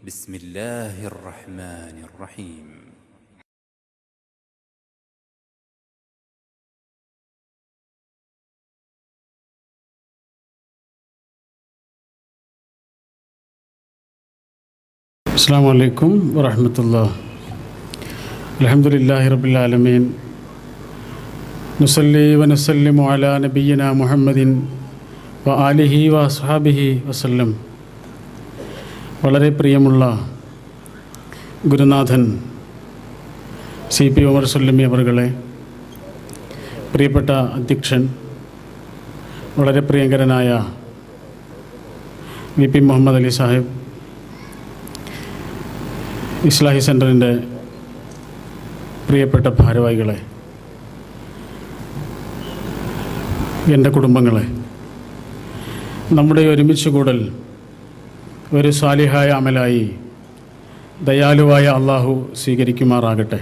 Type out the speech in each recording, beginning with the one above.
بسم الله الرحمن الرحيم. السلام عليكم ورحمة الله. الحمد لله رب العالمين. نصلي ونسلم على نبينا محمد وآله وأصحابه وسلم. വളരെ പ്രിയമുള്ള ഗുരുനാഥൻ CP ഉമർ സുല്ലമി അവറുകളെ, പ്രിയപ്പെട്ട അധ്യക്ഷൻ, വളരെ പ്രിയങ്കരനായ VP മുഹമ്മദ് അലി സാഹിബ്, ഇസ്ലാഹി സെൻ്ററിൻ്റെ പ്രിയപ്പെട്ട ഭാരവാഹികളെ, എൻ്റെ കുടുംബങ്ങളെ, നമ്മുടെ ഒരുമിച്ച് കൂടൽ ഒരു സാലിഹായ അമലായി ദയാലുവായ അള്ളാഹു സ്വീകരിക്കുമാറാകട്ടെ.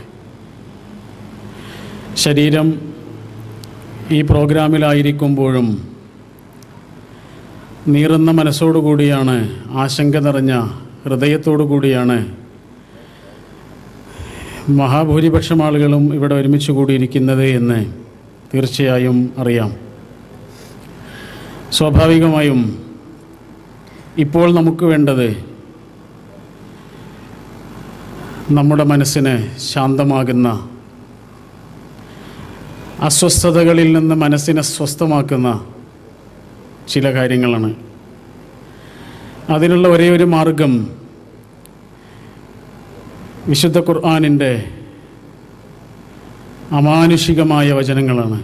ശരീരം ഈ പ്രോഗ്രാമിലായിരിക്കുമ്പോഴും നീറുന്ന മനസ്സോടുകൂടിയാണ്, ആശങ്ക നിറഞ്ഞ ഹൃദയത്തോടു കൂടിയാണ് മഹാഭൂരിപക്ഷം ആളുകളും ഇവിടെ ഒരുമിച്ച് കൂടിയിരിക്കുന്നത് എന്ന് തീർച്ചയായും അറിയാം. സ്വാഭാവികമായും ഇപ്പോൾ നമുക്ക് വേണ്ടത് നമ്മുടെ മനസ്സിനെ ശാന്തമാകുന്ന, അസ്വസ്ഥതകളിൽ നിന്ന് മനസ്സിനെ സ്വസ്ഥമാക്കുന്ന ചില കാര്യങ്ങളാണ്. അതിനുള്ള ഒരേ ഒരു മാർഗം വിശുദ്ധ ഖുർആനിൻ്റെ അമാനുഷികമായ വചനങ്ങളാണ്.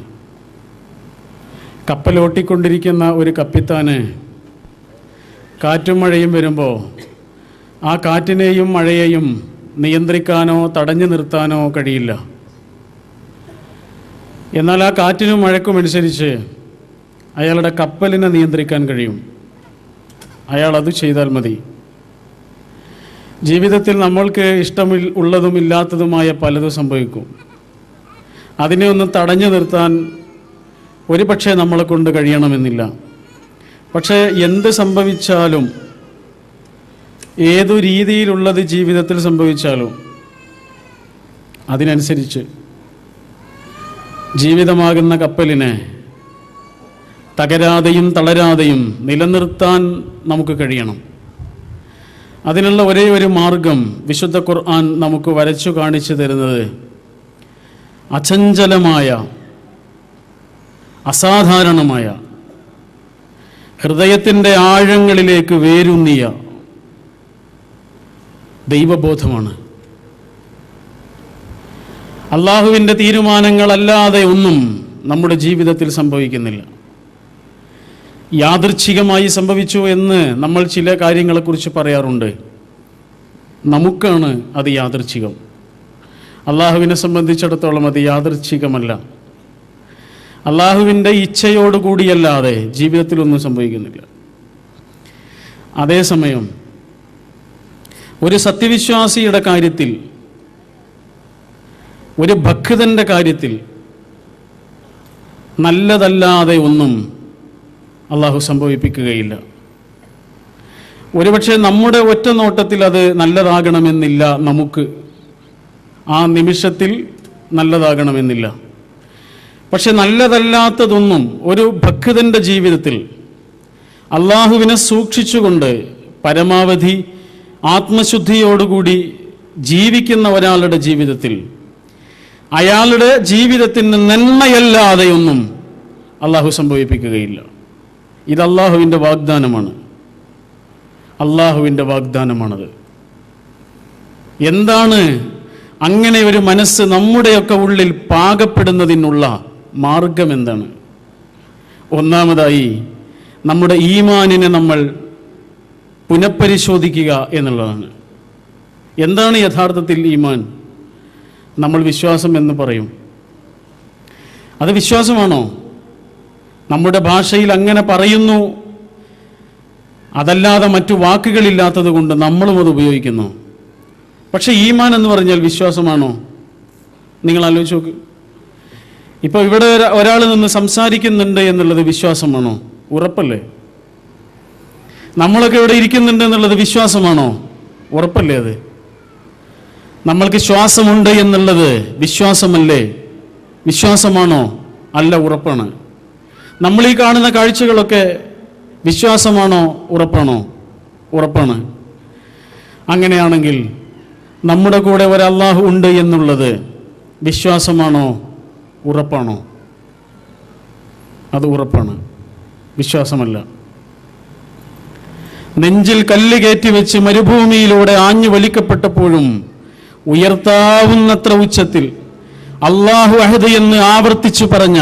കപ്പലോട്ടിക്കൊണ്ടിരിക്കുന്ന ഒരു കപ്പിത്താന് കാറ്റും മഴയും വരുമ്പോൾ ആ കാറ്റിനെയും മഴയെയും നിയന്ത്രിക്കാനോ തടഞ്ഞു നിർത്താനോ കഴിയില്ല. എന്നാൽ ആ കാറ്റിനും മഴക്കുമനുസരിച്ച് അയാളുടെ കപ്പലിനെ നിയന്ത്രിക്കാൻ കഴിയും. അയാൾ അത് ചെയ്താൽ മതി. ജീവിതത്തിൽ നമ്മൾക്ക് ഇഷ്ടമുള്ളതും ഇല്ലാത്തതുമായ പലതും സംഭവിക്കും. അതിനെ ഒന്ന് തടഞ്ഞു നിർത്താൻ ഒരു പക്ഷേ നമ്മളെ കൊണ്ട് കഴിയണമെന്നില്ല. പക്ഷേ എന്ത് സംഭവിച്ചാലും, ഏതു രീതിയിലുള്ളത് ജീവിതത്തിൽ സംഭവിച്ചാലും, അതിനനുസരിച്ച് ജീവിതമാകുന്ന കപ്പലിനെ തകരാതെയും തളരാതെയും നിലനിർത്താൻ നമുക്ക് കഴിയണം. അതിനുള്ള ഒരേ ഒരു മാർഗം വിശുദ്ധ ഖുർആൻ നമുക്ക് വരച്ചു കാണിച്ചു തരുന്നത് അചഞ്ചലമായ, അസാധാരണമായ, ഹൃദയത്തിൻ്റെ ആഴങ്ങളിലേക്ക് വേരൂന്നിയ ദൈവബോധമാണ്. അള്ളാഹുവിൻ്റെ തീരുമാനങ്ങളല്ലാതെ ഒന്നും നമ്മുടെ ജീവിതത്തിൽ സംഭവിക്കുന്നില്ല. യാദൃച്ഛികമായി സംഭവിച്ചു എന്ന് നമ്മൾ ചില കാര്യങ്ങളെക്കുറിച്ച് പറയാറുണ്ട്. നമുക്കാണ് അത് യാദൃച്ഛികം. അള്ളാഹുവിനെ സംബന്ധിച്ചിടത്തോളം അത് യാദൃച്ഛികമല്ല. അള്ളാഹുവിൻ്റെ ഇച്ഛയോടുകൂടിയല്ലാതെ ജീവിതത്തിലൊന്നും സംഭവിക്കുന്നില്ല. അതേസമയം ഒരു സത്യവിശ്വാസിയുടെ കാര്യത്തിൽ, ഒരു ഭക്തൻ്റെ കാര്യത്തിൽ നല്ലതല്ലാതെ ഒന്നും അള്ളാഹു സംഭവിപ്പിക്കുകയില്ല. ഒരുപക്ഷെ നമ്മുടെ ഒറ്റ നോട്ടത്തിൽ അത് നല്ലതാകണമെന്നില്ല, നമുക്ക് ആ നിമിഷത്തിൽ നല്ലതാകണമെന്നില്ല. പക്ഷെ നല്ലതല്ലാത്തതൊന്നും ഒരു ഭക്തൻ്റെ ജീവിതത്തിൽ അള്ളാഹുവിനെ സൂക്ഷിച്ചുകൊണ്ട് പരമാവധി ആത്മശുദ്ധിയോടുകൂടി ജീവിക്കുന്ന ഒരാളുടെ ജീവിതത്തിൽ അയാളുടെ ജീവിതത്തിന് നന്മയല്ലാതെയൊന്നും അള്ളാഹു സംഭവിപ്പിക്കുകയില്ല. ഇത് അള്ളാഹുവിൻ്റെ വാഗ്ദാനമാണ്. അള്ളാഹുവിൻ്റെ വാഗ്ദാനമാണത്. എന്താണ് അങ്ങനെ ഒരു മനസ്സ് നമ്മുടെയൊക്കെ ഉള്ളിൽ പാകപ്പെടുന്നതിനുള്ള മാർഗം എന്താണ്? ഒന്നാമതായി നമ്മുടെ ഈമാനിനെ നമ്മൾ പുനഃപരിശോധിക്കുക എന്നുള്ളതാണ്. എന്താണ് യഥാർത്ഥത്തിൽ ഈമാൻ? നമ്മൾ വിശ്വാസം എന്ന് പറയും. അത് വിശ്വാസമാണോ? നമ്മുടെ ഭാഷയിൽ അങ്ങനെ പറയുന്നു, അതല്ലാതെ മറ്റു വാക്കുകളില്ലാത്തത് കൊണ്ട് നമ്മളും അത് ഉപയോഗിക്കുന്നു. പക്ഷേ ഈമാൻ എന്ന് പറഞ്ഞാൽ വിശ്വാസമാണോ? നിങ്ങൾ ആലോചിച്ച് നോക്ക്. ഇപ്പോൾ ഇവിടെ ഒരാൾ നിന്ന് സംസാരിക്കുന്നുണ്ട് എന്നുള്ളത് വിശ്വാസമാണോ? ഉറപ്പല്ലേ? നമ്മളൊക്കെ ഇവിടെ ഇരിക്കുന്നുണ്ട് എന്നുള്ളത് വിശ്വാസമാണോ? ഉറപ്പല്ലേ അത്? നമ്മൾക്ക് ശ്വാസമുണ്ട് എന്നുള്ളത് വിശ്വാസമല്ലേ? വിശ്വാസമാണോ? അല്ല, ഉറപ്പാണ്. നമ്മൾ ഈ കാണുന്ന കാഴ്ചകളൊക്കെ വിശ്വാസമാണോ? ഉറപ്പാണോ? ഉറപ്പാണ്. അങ്ങനെയാണെങ്കിൽ നമ്മുടെ കൂടെ ഒരു അല്ലാഹു ഉണ്ട് എന്നുള്ളത് വിശ്വാസമാണോ? ഉറപ്പാണോ? അത് ഉറപ്പാണ്, വിശ്വാസമല്ല. നെഞ്ചിൽ കല്ല് കയറ്റി വെച്ച് മരുഭൂമിയിലൂടെ ആഞ്ഞു വലിക്കപ്പെട്ടപ്പോഴും ഉയർത്താവുന്നത്ര ഉച്ചത്തിൽ അല്ലാഹു അഹദ് എന്ന് ആവർത്തിച്ചു പറഞ്ഞ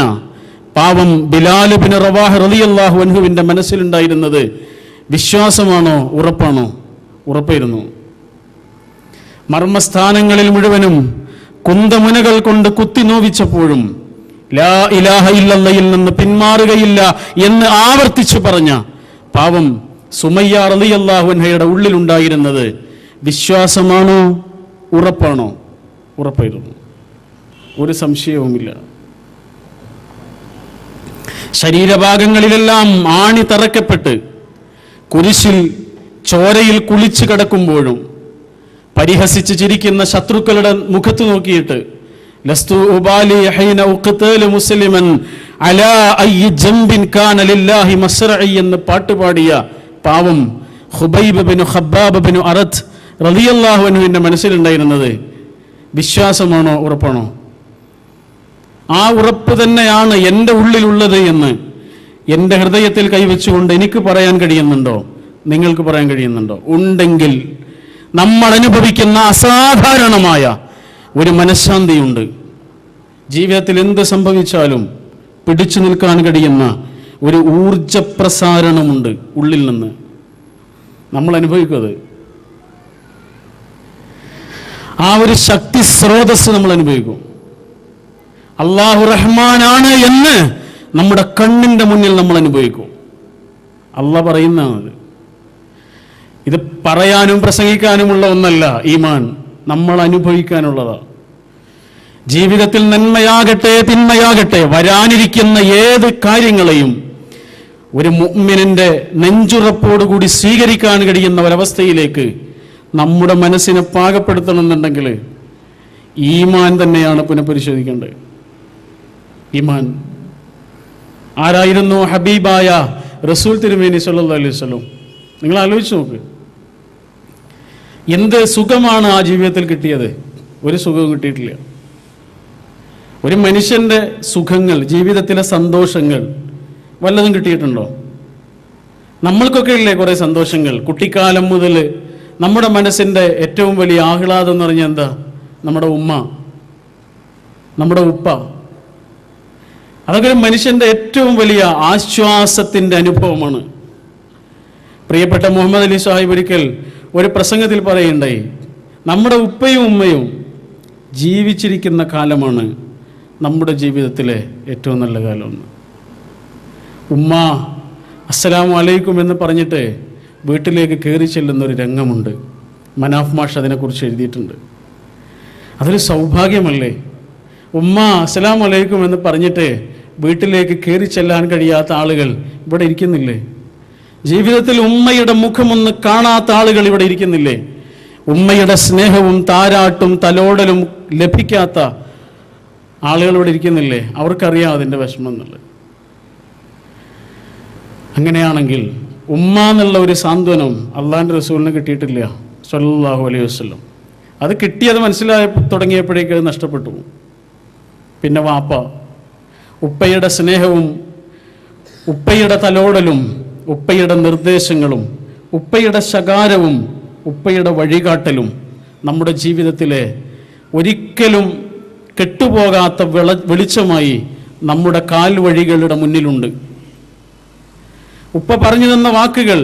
പാവം ബിലാൽ ബിൻ റവാഹ് റളിയല്ലാഹു അൻഹുവിന്റെ മനസ്സിലുണ്ടായിരുന്നത് വിശ്വാസമാണോ? ഉറപ്പാണോ? ഉറപ്പായിരുന്നു. മർമ്മസ്ഥാനങ്ങളിൽ മുഴുവനും കുന്തമുനകൾ കൊണ്ട് കുത്തി നോവിച്ചപ്പോഴും ലാ ഇലാഹ ഇല്ലല്ലയിൽ നിന്ന് പിന്മാറുകയില്ല എന്ന് ആവർത്തിച്ചു പറഞ്ഞ പാവം സുമയ്യ റളിയല്ലാഹു അൻഹയുടെ ഉള്ളിലുണ്ടായിരുന്നത് വിശ്വാസമാണോ? ഉറപ്പാണോ? ഉറപ്പായിരുന്നു, ഒരു സംശയവുമില്ല. ശരീരഭാഗങ്ങളിലെല്ലാം ആണി തറക്കപ്പെട്ട് കുരിശിൽ ചോരയിൽ കുളിച്ചു കിടക്കുമ്പോഴും പരിഹസിച്ച് ചിരിക്കുന്ന ശത്രുക്കളുടെ മുഖത്ത് നോക്കിയിട്ട് ലസ്തു ഉബാലി ഹൈന ഉഖ്തല മുസ്ലിമൻ അലാ അയ്യി ജംബിൻ കാന ലില്ലാഹി മസ്റഇ എന്ന് പാട്ടുപാടിയ പാവം ഖുബൈബ് ബിൻ ഖബ്ബാബ് ബിൻ അറത്ത് റളിയല്ലാഹു അൻഹുവിന്റെ മനസ്സിലുണ്ടായിരുന്നത് വിശ്വാസമാണോ? ഉറപ്പാണോ? ആ ഉറപ്പ് തന്നെയാണ് എൻ്റെ ഉള്ളിലുള്ളത് എന്ന് എൻ്റെ ഹൃദയത്തിൽ കൈവച്ചുകൊണ്ട് എനിക്ക് പറയാൻ കഴിയുന്നുണ്ടോ? നിങ്ങൾക്ക് പറയാൻ കഴിയുന്നുണ്ടോ? ഉണ്ടെങ്കിൽ നമ്മൾ അനുഭവിക്കുന്ന അസാധാരണമായ ഒരു മനഃശാന്തിയുണ്ട്. ജീവിതത്തിൽ എന്ത് സംഭവിച്ചാലും പിടിച്ചു നിൽക്കാൻ കഴിയുന്ന ഒരു ഊർജപ്രസാരണമുണ്ട് ഉള്ളിൽ നിന്ന്. നമ്മൾ അനുഭവിക്കുന്നത് ആ ഒരു ശക്തി സ്രോതസ് നമ്മൾ അനുഭവിക്കും. അല്ലാഹു റഹ്മാനാണ് എന്ന് നമ്മുടെ കണ്ണിന്റെ മുന്നിൽ നമ്മൾ അനുഭവിക്കും. അല്ലാഹ് പറയുന്നതാണ്. ഇത് പറയാനും പ്രസംഗിക്കാനുമുള്ള ഒന്നല്ല ഈമാൻ, നമ്മൾ അനുഭവിക്കാനുള്ളതാ. ജീവിതത്തിൽ നന്മയാകട്ടെ തിന്മയാകട്ടെ വരാനിരിക്കുന്ന ഏത് കാര്യങ്ങളെയും ഒരു മുഅ്മിനിന്റെ നെഞ്ചുറപ്പോടുകൂടി സ്വീകരിക്കാൻ കഴിയുന്ന ഒരവസ്ഥയിലേക്ക് നമ്മുടെ മനസ്സിനെ പാകപ്പെടുത്തണമെന്നുണ്ടെങ്കിൽ ഈമാൻ തന്നെയാണ് പുനഃപരിശോധിക്കേണ്ടത്. ഈമാൻ. ആരായിരുന്നു ഹബീബായ റസൂൽ തിരുമേനി സല്ലല്ലാഹു അലൈഹി വസല്ലം? നിങ്ങൾ ആലോചിച്ച് നോക്ക്. എന്ത് സുഖമാണ് ആ ജീവിതത്തിൽ കിട്ടിയത്? ഒരു സുഖവും കിട്ടിയിട്ടില്ല. ഒരു മനുഷ്യന്റെ സുഖങ്ങൾ, ജീവിതത്തിലെ സന്തോഷങ്ങൾ വല്ലതും കിട്ടിയിട്ടുണ്ടോ? നമ്മൾക്കൊക്കെ ഇല്ലേ കുറേ സന്തോഷങ്ങൾ? കുട്ടിക്കാലം മുതൽ നമ്മുടെ മനസ്സിൻ്റെ ഏറ്റവും വലിയ ആഹ്ലാദം എന്ന് പറഞ്ഞാൽ എന്താ? നമ്മുടെ ഉമ്മ, നമ്മുടെ ഉപ്പ. അതൊക്കെ ഒരു മനുഷ്യന്റെ ഏറ്റവും വലിയ ആശ്വാസത്തിൻ്റെ അനുഭവമാണ്. പ്രിയപ്പെട്ട മുഹമ്മദ് അലി സാഹിബ് ഒരിക്കൽ ഒരു പ്രസംഗത്തിൽ പറയുണ്ടായി, നമ്മുടെ ഉപ്പയും ഉമ്മയും ജീവിച്ചിരിക്കുന്ന കാലമാണ് നമ്മുടെ ജീവിതത്തിലെ ഏറ്റവും നല്ല കാലമെന്ന്. ഉമ്മ അസ്സലാമു അലൈക്കും എന്ന് പറഞ്ഞിട്ട് വീട്ടിലേക്ക് കയറി ചെല്ലുന്നൊരു രംഗമുണ്ട്. മനാഫ് മാഷ് അതിനെക്കുറിച്ച് എഴുതിയിട്ടുണ്ട്. അതൊരു സൗഭാഗ്യമല്ലേ? ഉമ്മ അസ്സലാമു അലൈക്കും എന്ന് പറഞ്ഞിട്ട് വീട്ടിലേക്ക് കയറി ചെല്ലാൻ കഴിയാത്ത ആളുകൾ ഇവിടെ ഇരിക്കുന്നില്ലേ? ജീവിതത്തിൽ ഉമ്മയുടെ മുഖമൊന്ന് കാണാത്ത ആളുകൾ ഇവിടെ ഇരിക്കുന്നില്ലേ? ഉമ്മയുടെ സ്നേഹവും താരാട്ടും തലോടലും ലഭിക്കാത്ത ആളുകൾ ഇവിടെ ഇരിക്കുന്നില്ലേ? അവർക്കറിയാം അതിൻ്റെ വിഷമം എന്നുള്ളത്. അങ്ങനെയാണെങ്കിൽ ഉമ്മ എന്നുള്ള ഒരു സാന്ത്വനം അള്ളാഹിൻ്റെ റസൂലിന് കിട്ടിയിട്ടില്ല സ്വല്ലല്ലാഹു അലൈഹി വസല്ലം. അത് കിട്ടിയത് മനസ്സിലായ തുടങ്ങിയപ്പോഴേക്കും അത് നഷ്ടപ്പെട്ടു. പിന്നെ വാപ്പ, ഉപ്പയുടെ സ്നേഹവും ഉപ്പയുടെ തലോടലും ഉപ്പയുടെ നിർദ്ദേശങ്ങളും ഉപ്പയുടെ ശകാരവും ഉപ്പയുടെ വഴികാട്ടലും നമ്മുടെ ജീവിതത്തിലെ ഒരിക്കലും കെട്ടുപോകാത്ത വെളിച്ചമായി നമ്മുടെ കാൽ വഴികളുടെ മുന്നിലുണ്ട്. ഉപ്പ പറഞ്ഞു തന്ന വാക്കുകൾ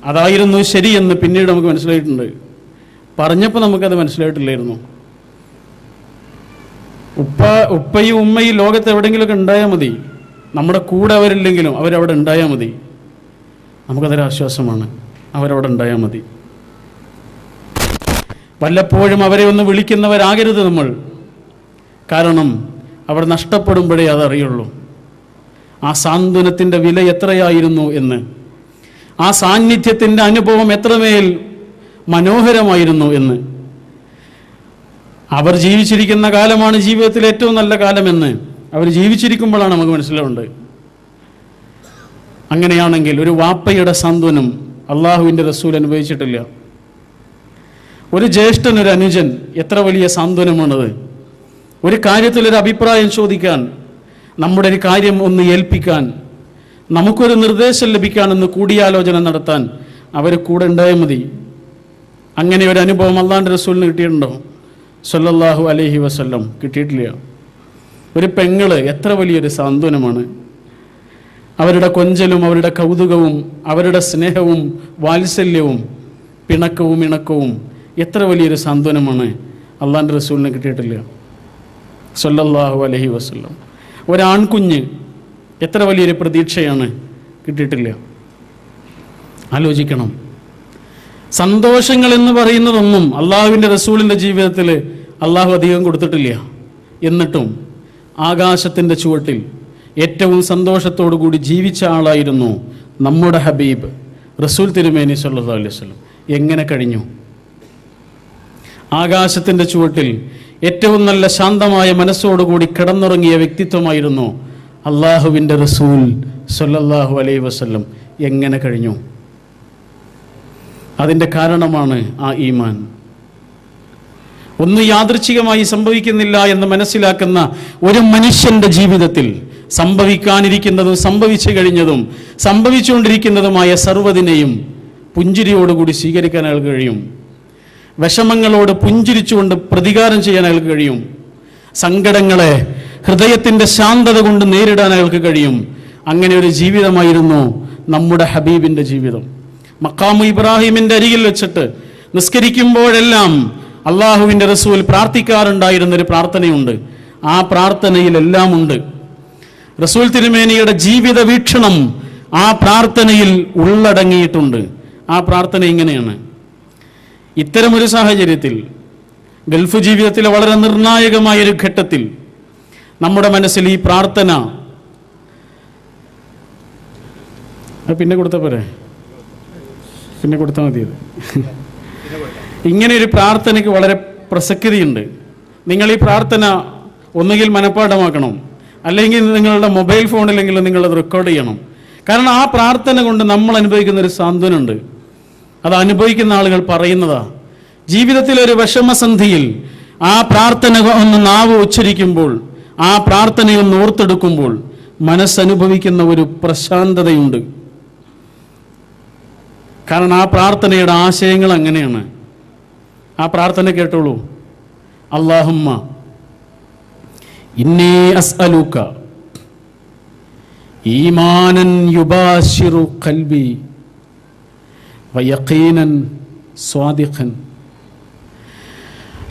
അതായിരുന്നു ശരിയെന്ന് പിന്നീട് നമുക്ക് മനസ്സിലായിട്ടുണ്ട്. പറഞ്ഞപ്പോൾ നമുക്കത് മനസ്സിലായിട്ടില്ലായിരുന്നു. ഉപ്പയും ഉമ്മയും ലോകത്ത് എവിടെയെങ്കിലുമൊക്കെ ഉണ്ടായാൽ മതി, നമ്മുടെ കൂടെ അവരില്ലെങ്കിലും അവരവിടെ ഉണ്ടായാൽ മതി. നമുക്കതൊരാശ്വാസമാണ്. അവരവിടെ ഉണ്ടായാൽ മതി. വല്ലപ്പോഴും അവരെ ഒന്ന് വിളിക്കുന്നവരാകരുത് നമ്മൾ. കാരണം അവർ നഷ്ടപ്പെടുമ്പോഴേ അതറിയുള്ളൂ ആ സാന്ത്വനത്തിൻ്റെ വില എത്രയായിരുന്നു എന്ന്, ആ സാന്നിധ്യത്തിൻ്റെ അനുഭവം എത്രമേൽ മനോഹരമായിരുന്നു എന്ന്. അവർ ജീവിച്ചിരിക്കുന്ന കാലമാണ് ജീവിതത്തിലെ ഏറ്റവും നല്ല കാലമെന്ന് അവർ ജീവിച്ചിരിക്കുമ്പോഴാണ് നമുക്ക് മനസ്സിലാവേണ്ടത്. അങ്ങനെയാണെങ്കിൽ ഒരു വാപ്പയുടെ സാന്ത്വനം അള്ളാഹുവിൻ്റെ റസൂൽ അനുഭവിച്ചിട്ടില്ല. ഒരു ജ്യേഷ്ഠൻ, ഒരു അനുജൻ, എത്ര വലിയ സാന്ത്വനമാണത്. ഒരു കാര്യത്തിലൊരു അഭിപ്രായം ചോദിക്കാൻ, നമ്മുടെ ഒരു കാര്യം ഒന്ന് ഏൽപ്പിക്കാൻ, നമുക്കൊരു നിർദ്ദേശം ലഭിക്കാനെന്ന് കൂടിയാലോചന നടത്താൻ അവർ കൂടെ ഉണ്ടായാൽ മതി. അങ്ങനെ ഒരു അനുഭവം അള്ളാഹുവിൻ്റെ റസൂലിന് കിട്ടിയിട്ടുണ്ടോ? സല്ലല്ലാഹു അലൈഹി വസല്ലം കിട്ടിയിട്ടില്ല. ഒരു പെങ്ങള് എത്ര വലിയൊരു സാന്ത്വനമാണ്. അവരുടെ കൊഞ്ചലും അവരുടെ കൗതുകവും അവരുടെ സ്നേഹവും വാത്സല്യവും പിണക്കവും ഇണക്കവും എത്ര വലിയൊരു സാന്ത്വനമാണ് അള്ളാഹുവിൻ്റെ റസൂലിന് കിട്ടിയിട്ടില്ല സല്ലല്ലാഹു അലൈഹി വസല്ലം. ഒരാൺകുഞ്ഞ് എത്ര വലിയൊരു പ്രതീക്ഷയാണ് കിട്ടിയിട്ടില്ല. ആലോചിക്കണം. സന്തോഷങ്ങൾ എന്ന് പറയുന്നതൊന്നും അള്ളാഹുവിൻ്റെ റസൂലിൻ്റെ ജീവിതത്തിൽ അള്ളാഹു അധികം കൊടുത്തിട്ടില്ല. എന്നിട്ടും ആകാശത്തിൻ്റെ ചുവട്ടിൽ ഏറ്റവും സന്തോഷത്തോടു കൂടി ജീവിച്ച ആളായിരുന്നു നമ്മുടെ ഹബീബ് റസൂൽ തിരുമേനി സല്ലല്ലാഹു അലൈഹി വസല്ലം. എങ്ങനെ കഴിഞ്ഞു? ആകാശത്തിൻ്റെ ചുവട്ടിൽ ഏറ്റവും നല്ല ശാന്തമായ മനസ്സോടുകൂടി കിടന്നുറങ്ങിയ വ്യക്തിത്വമായിരുന്നു അള്ളാഹുവിൻ്റെ റസൂൽ സല്ലല്ലാഹു അലൈഹി വസല്ലം. എങ്ങനെ കഴിഞ്ഞു? അതിൻ്റെ കാരണമാണ് ആ ഈമാൻ. ഒന്നും യാദൃച്ഛികമായി സംഭവിക്കുന്നില്ല എന്ന് മനസ്സിലാക്കുന്ന ഒരു മനുഷ്യൻ്റെ ജീവിതത്തിൽ സംഭവിക്കാനിരിക്കുന്നതും സംഭവിച്ചു കഴിഞ്ഞതും സംഭവിച്ചുകൊണ്ടിരിക്കുന്നതുമായ സർവ്വതിനെയും പുഞ്ചിരിയോടുകൂടി സ്വീകരിക്കാൻ അയാൾക്ക് കഴിയും. വിഷമങ്ങളോട് പുഞ്ചിരിച്ചുകൊണ്ട് പ്രതികാരം ചെയ്യാൻ അയാൾക്ക് കഴിയും. സങ്കടങ്ങളെ ഹൃദയത്തിൻ്റെ ശാന്തത കൊണ്ട് നേരിടാൻ അയാൾക്ക് കഴിയും. അങ്ങനെ ഒരു ജീവിതമായിരുന്നു നമ്മുടെ ഹബീബിൻ്റെ ജീവിതം. മഖാമു ഇബ്രാഹിമിൻ്റെ അരികിൽ വെച്ചിട്ട് നിസ്കരിക്കുമ്പോഴെല്ലാം അള്ളാഹുവിൻ്റെ റസൂൽ പ്രാർത്ഥിക്കാറുണ്ടായിരുന്നൊരു പ്രാർത്ഥനയുണ്ട്. ആ പ്രാർത്ഥനയിലെല്ലാം ഉണ്ട്. റസൂൽ തിരുമേനിയുടെ ജീവിത വീക്ഷണം ആ പ്രാർത്ഥനയിൽ ഉള്ളടങ്ങിയിട്ടുണ്ട്. ആ പ്രാർത്ഥന ഇങ്ങനെയാണ്. ഇത്തരമൊരു സാഹചര്യത്തിൽ, ഗൾഫ് ജീവിതത്തിലെ വളരെ നിർണായകമായൊരു ഘട്ടത്തിൽ നമ്മുടെ മനസ്സിൽ ഈ പ്രാർത്ഥന പിന്നെ കൊടുത്താൽ പോരെ? പിന്നെ കൊടുത്താൽ മതിയത്. ഇങ്ങനെ ഒരു പ്രാർത്ഥനയ്ക്ക് വളരെ പ്രസക്തിയുണ്ട്. നിങ്ങൾ ഈ പ്രാർത്ഥന ഒന്നുകിൽ മനഃപ്പാഠമാക്കണം, അല്ലെങ്കിൽ നിങ്ങളുടെ മൊബൈൽ ഫോണിലെങ്കിലും നിങ്ങളത് റെക്കോർഡ് ചെയ്യണം. കാരണം ആ പ്രാർത്ഥന കൊണ്ട് നമ്മൾ അനുഭവിക്കുന്ന ഒരു സാന്ത്വനമുണ്ട്. അത് അനുഭവിക്കുന്ന ആളുകൾ പറയുന്നതാ. ജീവിതത്തിലൊരു വിഷമസന്ധിയിൽ ആ പ്രാർത്ഥന ഒന്ന് നാവ് ഉച്ചരിക്കുമ്പോൾ, ആ പ്രാർത്ഥനയൊന്ന് ഓർത്തെടുക്കുമ്പോൾ മനസ്സനുഭവിക്കുന്ന ഒരു പ്രശാന്തതയുണ്ട്. കാരണം ആ പ്രാർത്ഥനയുടെ ആശയങ്ങൾ അങ്ങനെയാണ്. ആ പ്രാർത്ഥന കേട്ടോളൂ. അല്ലാഹുമ്മ ഇന്നി അസ്അലുക ഈമാനൻ യുബാശിറു ഖൽബി വയഖീനൻ സ്വാദിഖൻ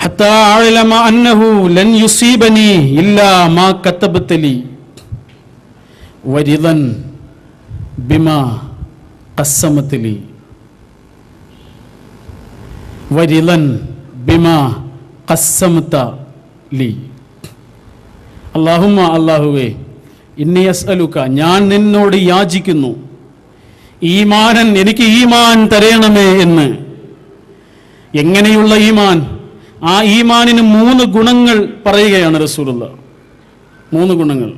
ഹത്താ അഅലമ അന്നഹു ലൻ യുസീബനി ഇല്ലാ മാ കതബത ലി വരിദൻ ബിമാ ഖസ്സമത ലി വരിദൻ ബിമാ ഖസ്സമത ലി. അല്ലാഹുമ്മ, അല്ലാഹുവേ, ഇന്നി അസ്അലുക, ഞാൻ നിന്നോട് യാചിക്കുന്നു, ഈമാനൻ, എനിക്ക് ഈമാൻ തരയണമേ എന്ന്. എങ്ങനെയുള്ള ഈമാൻ? ആ ഈമാനിന് 3 ഗുണങ്ങൾ പറയുകയാണ് റസൂലുള്ളാഹ്. 3 ഗുണങ്ങൾ.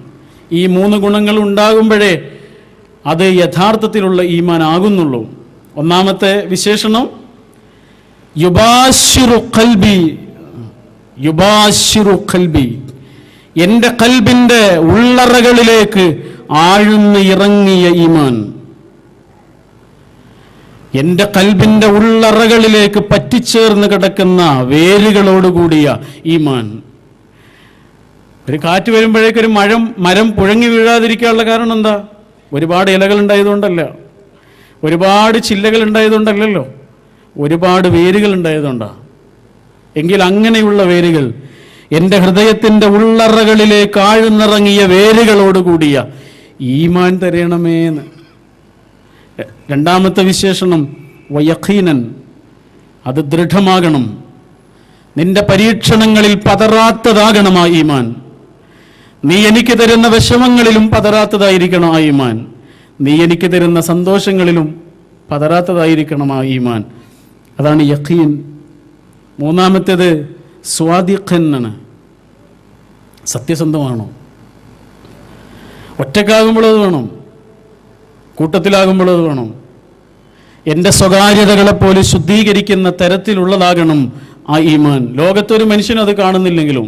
ഈ 3 ഗുണങ്ങൾ ഉണ്ടാകുമ്പോഴേ അത് യഥാർത്ഥത്തിലുള്ള ഈമാൻ ആകുന്നുള്ളൂ. ഒന്നാമത്തെ വിശേഷണം യുബാശിറു ഖൽബി, യുബാശിറു ഖൽബി, എൻ്റെ ഖൽബിൻ്റെ ഉള്ളറകളിലേക്ക് ആഴ്ന്ന് ഇറങ്ങിയ ഈമാൻ. എൻ്റെ ഖൽബിൻ്റെ ഉള്ളറകളിലേക്ക് പറ്റിച്ചേർന്ന് കിടക്കുന്ന വേരുകളോടുകൂടിയ ഈമാൻ. ഒരു കാറ്റ് വരുമ്പോഴേക്കൊരു മരം പുഴങ്ങി വീഴാതിരിക്കാനുള്ള കാരണം എന്താ? ഒരുപാട് ഇലകൾ ഉണ്ടായതുകൊണ്ടല്ല, ഒരുപാട് ചില്ലകൾ ഉണ്ടായതുകൊണ്ടല്ലല്ലോ, ഒരുപാട് വേരുകൾ ഉണ്ടായതുകൊണ്ടാ. എങ്കിൽ അങ്ങനെയുള്ള വേരുകൾ, എൻ്റെ ഹൃദയത്തിൻ്റെ ഉള്ളറകളിലേക്ക് ആഴ്ന്നിറങ്ങിയ വേരുകളോടുകൂടിയ ഈമാൻ തരയണമേന്ന്. രണ്ടാമത്തെ വിശേഷണം വയഖീനൻ, അത് ദൃഢമാകണം. നിന്റെ പരീക്ഷണങ്ങളിൽ പതറാത്തതാകണം ആ ഈമാൻ. നീ എനിക്ക് തരുന്ന വിഷമങ്ങളിലും പതറാത്തതായിരിക്കണം ആ ഈമാൻ. നീ എനിക്ക് തരുന്ന സന്തോഷങ്ങളിലും പതറാത്തതായിരിക്കണം ആ ഈമാൻ. അതാണ് യഖീൻ. മൂന്നാമത്തേത് സ്വാദിഖൻ ആണ്. സത്യസന്ധമാണോ? ഒറ്റക്കാകുമ്പോഴത് വേണം, കൂട്ടത്തിലാകുമ്പോഴത് വേണം. എൻ്റെ സ്വകാര്യതകളെപ്പോലെ ശുദ്ധീകരിക്കുന്ന തരത്തിലുള്ളതാകണം ആ ഈമാൻ. ലോകത്തൊരു മനുഷ്യനും അത് കാണുന്നില്ലെങ്കിലും,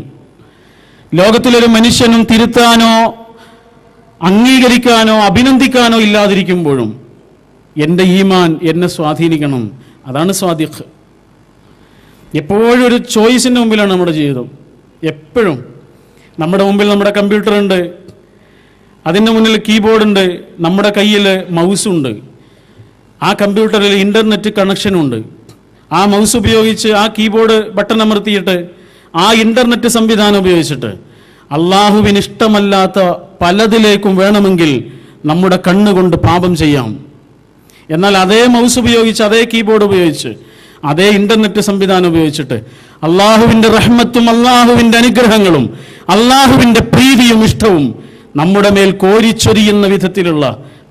ലോകത്തിലൊരു മനുഷ്യനും തിരുത്താനോ അംഗീകരിക്കാനോ അഭിനന്ദിക്കാനോ ഇല്ലാതിരിക്കുമ്പോഴും എൻ്റെ ഈമാൻ എന്നെ സ്വാധീനിക്കണം. അതാണ് സ്വാദിഖ്. എപ്പോഴും ഒരു ചോയ്സിൻ്റെ മുമ്പിലാണ് നമ്മുടെ ജീവിതം. എപ്പോഴും നമ്മുടെ മുമ്പിൽ നമ്മുടെ കമ്പ്യൂട്ടറുണ്ട്, അതിൻ്റെ മുന്നിൽ കീബോർഡുണ്ട്, നമ്മുടെ കയ്യിൽ മൗസുണ്ട്, ആ കമ്പ്യൂട്ടറിൽ ഇൻ്റർനെറ്റ് കണക്ഷനുണ്ട്. ആ മൗസ് ഉപയോഗിച്ച് ആ കീബോർഡ് ബട്ടൺ അമർത്തിയിട്ട് ആ ഇൻ്റർനെറ്റ് സംവിധാനം ഉപയോഗിച്ചിട്ട് അള്ളാഹുവിന് ഇഷ്ടമല്ലാത്ത പലതിലേക്കും വേണമെങ്കിൽ നമ്മുടെ കണ്ണുകൊണ്ട് പാപം ചെയ്യാം. എന്നാൽ അതേ മൗസ് ഉപയോഗിച്ച്, അതേ കീബോർഡ് ഉപയോഗിച്ച്, അതേ ഇൻ്റർനെറ്റ് സംവിധാനം ഉപയോഗിച്ചിട്ട് അള്ളാഹുവിൻ്റെ റഹ്മത്തും അള്ളാഹുവിൻ്റെ അനുഗ്രഹങ്ങളും അള്ളാഹുവിൻ്റെ പ്രീതിയും ഇഷ്ടവും നമ്മുടെ മേൽ കോരിച്ചൊരിയുന്ന വിധത്തിലുള്ള